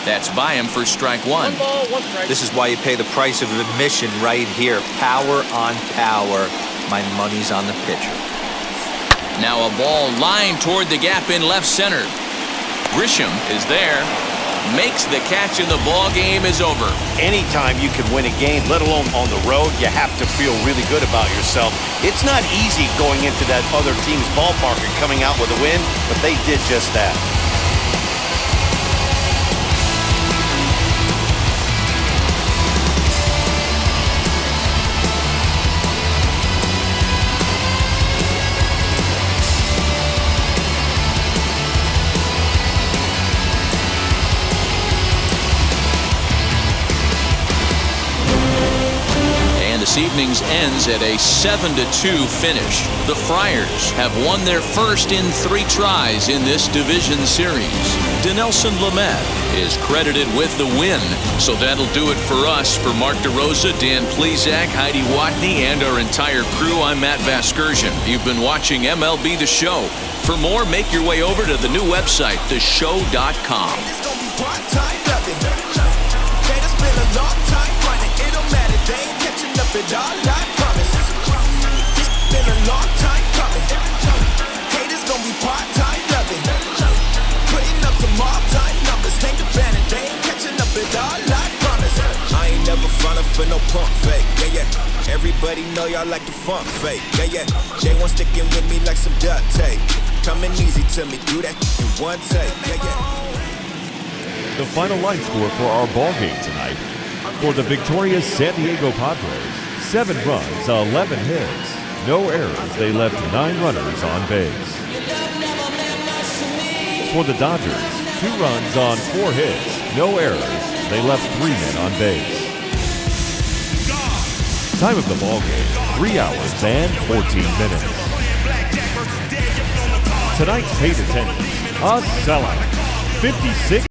That's by him for strike 1. 1 ball, 1 strike. This is why you pay the price of admission right here. Power on power. My money's on the pitcher. Now a ball lined toward the gap in left center. Grisham is there, makes the catch, and the ball game is over. Anytime you can win a game, let alone on the road, you have to feel really good about yourself. It's not easy going into that other team's ballpark and coming out with a win, but they did just that. This evening's ends at a 7-2 finish. The Friars have won their first in 3 tries in this division series. Dinelson Lamet is credited with the win. So that'll do it for us. For Mark DeRosa, Dan Plesac, Heidi Watney, and our entire crew, I'm Matt Vasgersian. You've been watching MLB The Show. For more, make your way over to the new website, theshow.com. It all I promise. It's been a long time coming. Haters gonna be part-time loving. Putting up some all-time numbers. Ain't the band and they ain't catching up. It all I promise. I ain't never frontin' for no pump fake. Yeah, yeah. Everybody know y'all like the funk fake. Yeah, yeah. They won't stick in with me like some duct tape. Coming easy to me, do that in one take. Yeah, yeah. The final line score for our ball game tonight: For the victorious San Diego Padres, 7 runs, 11 hits, no errors. They left 9 runners on base. For the Dodgers, 2 runs on 4 hits, no errors. They left 3 men on base. Time of the ball game, 3 hours and 14 minutes. Tonight's paid attendance, a sellout, 56.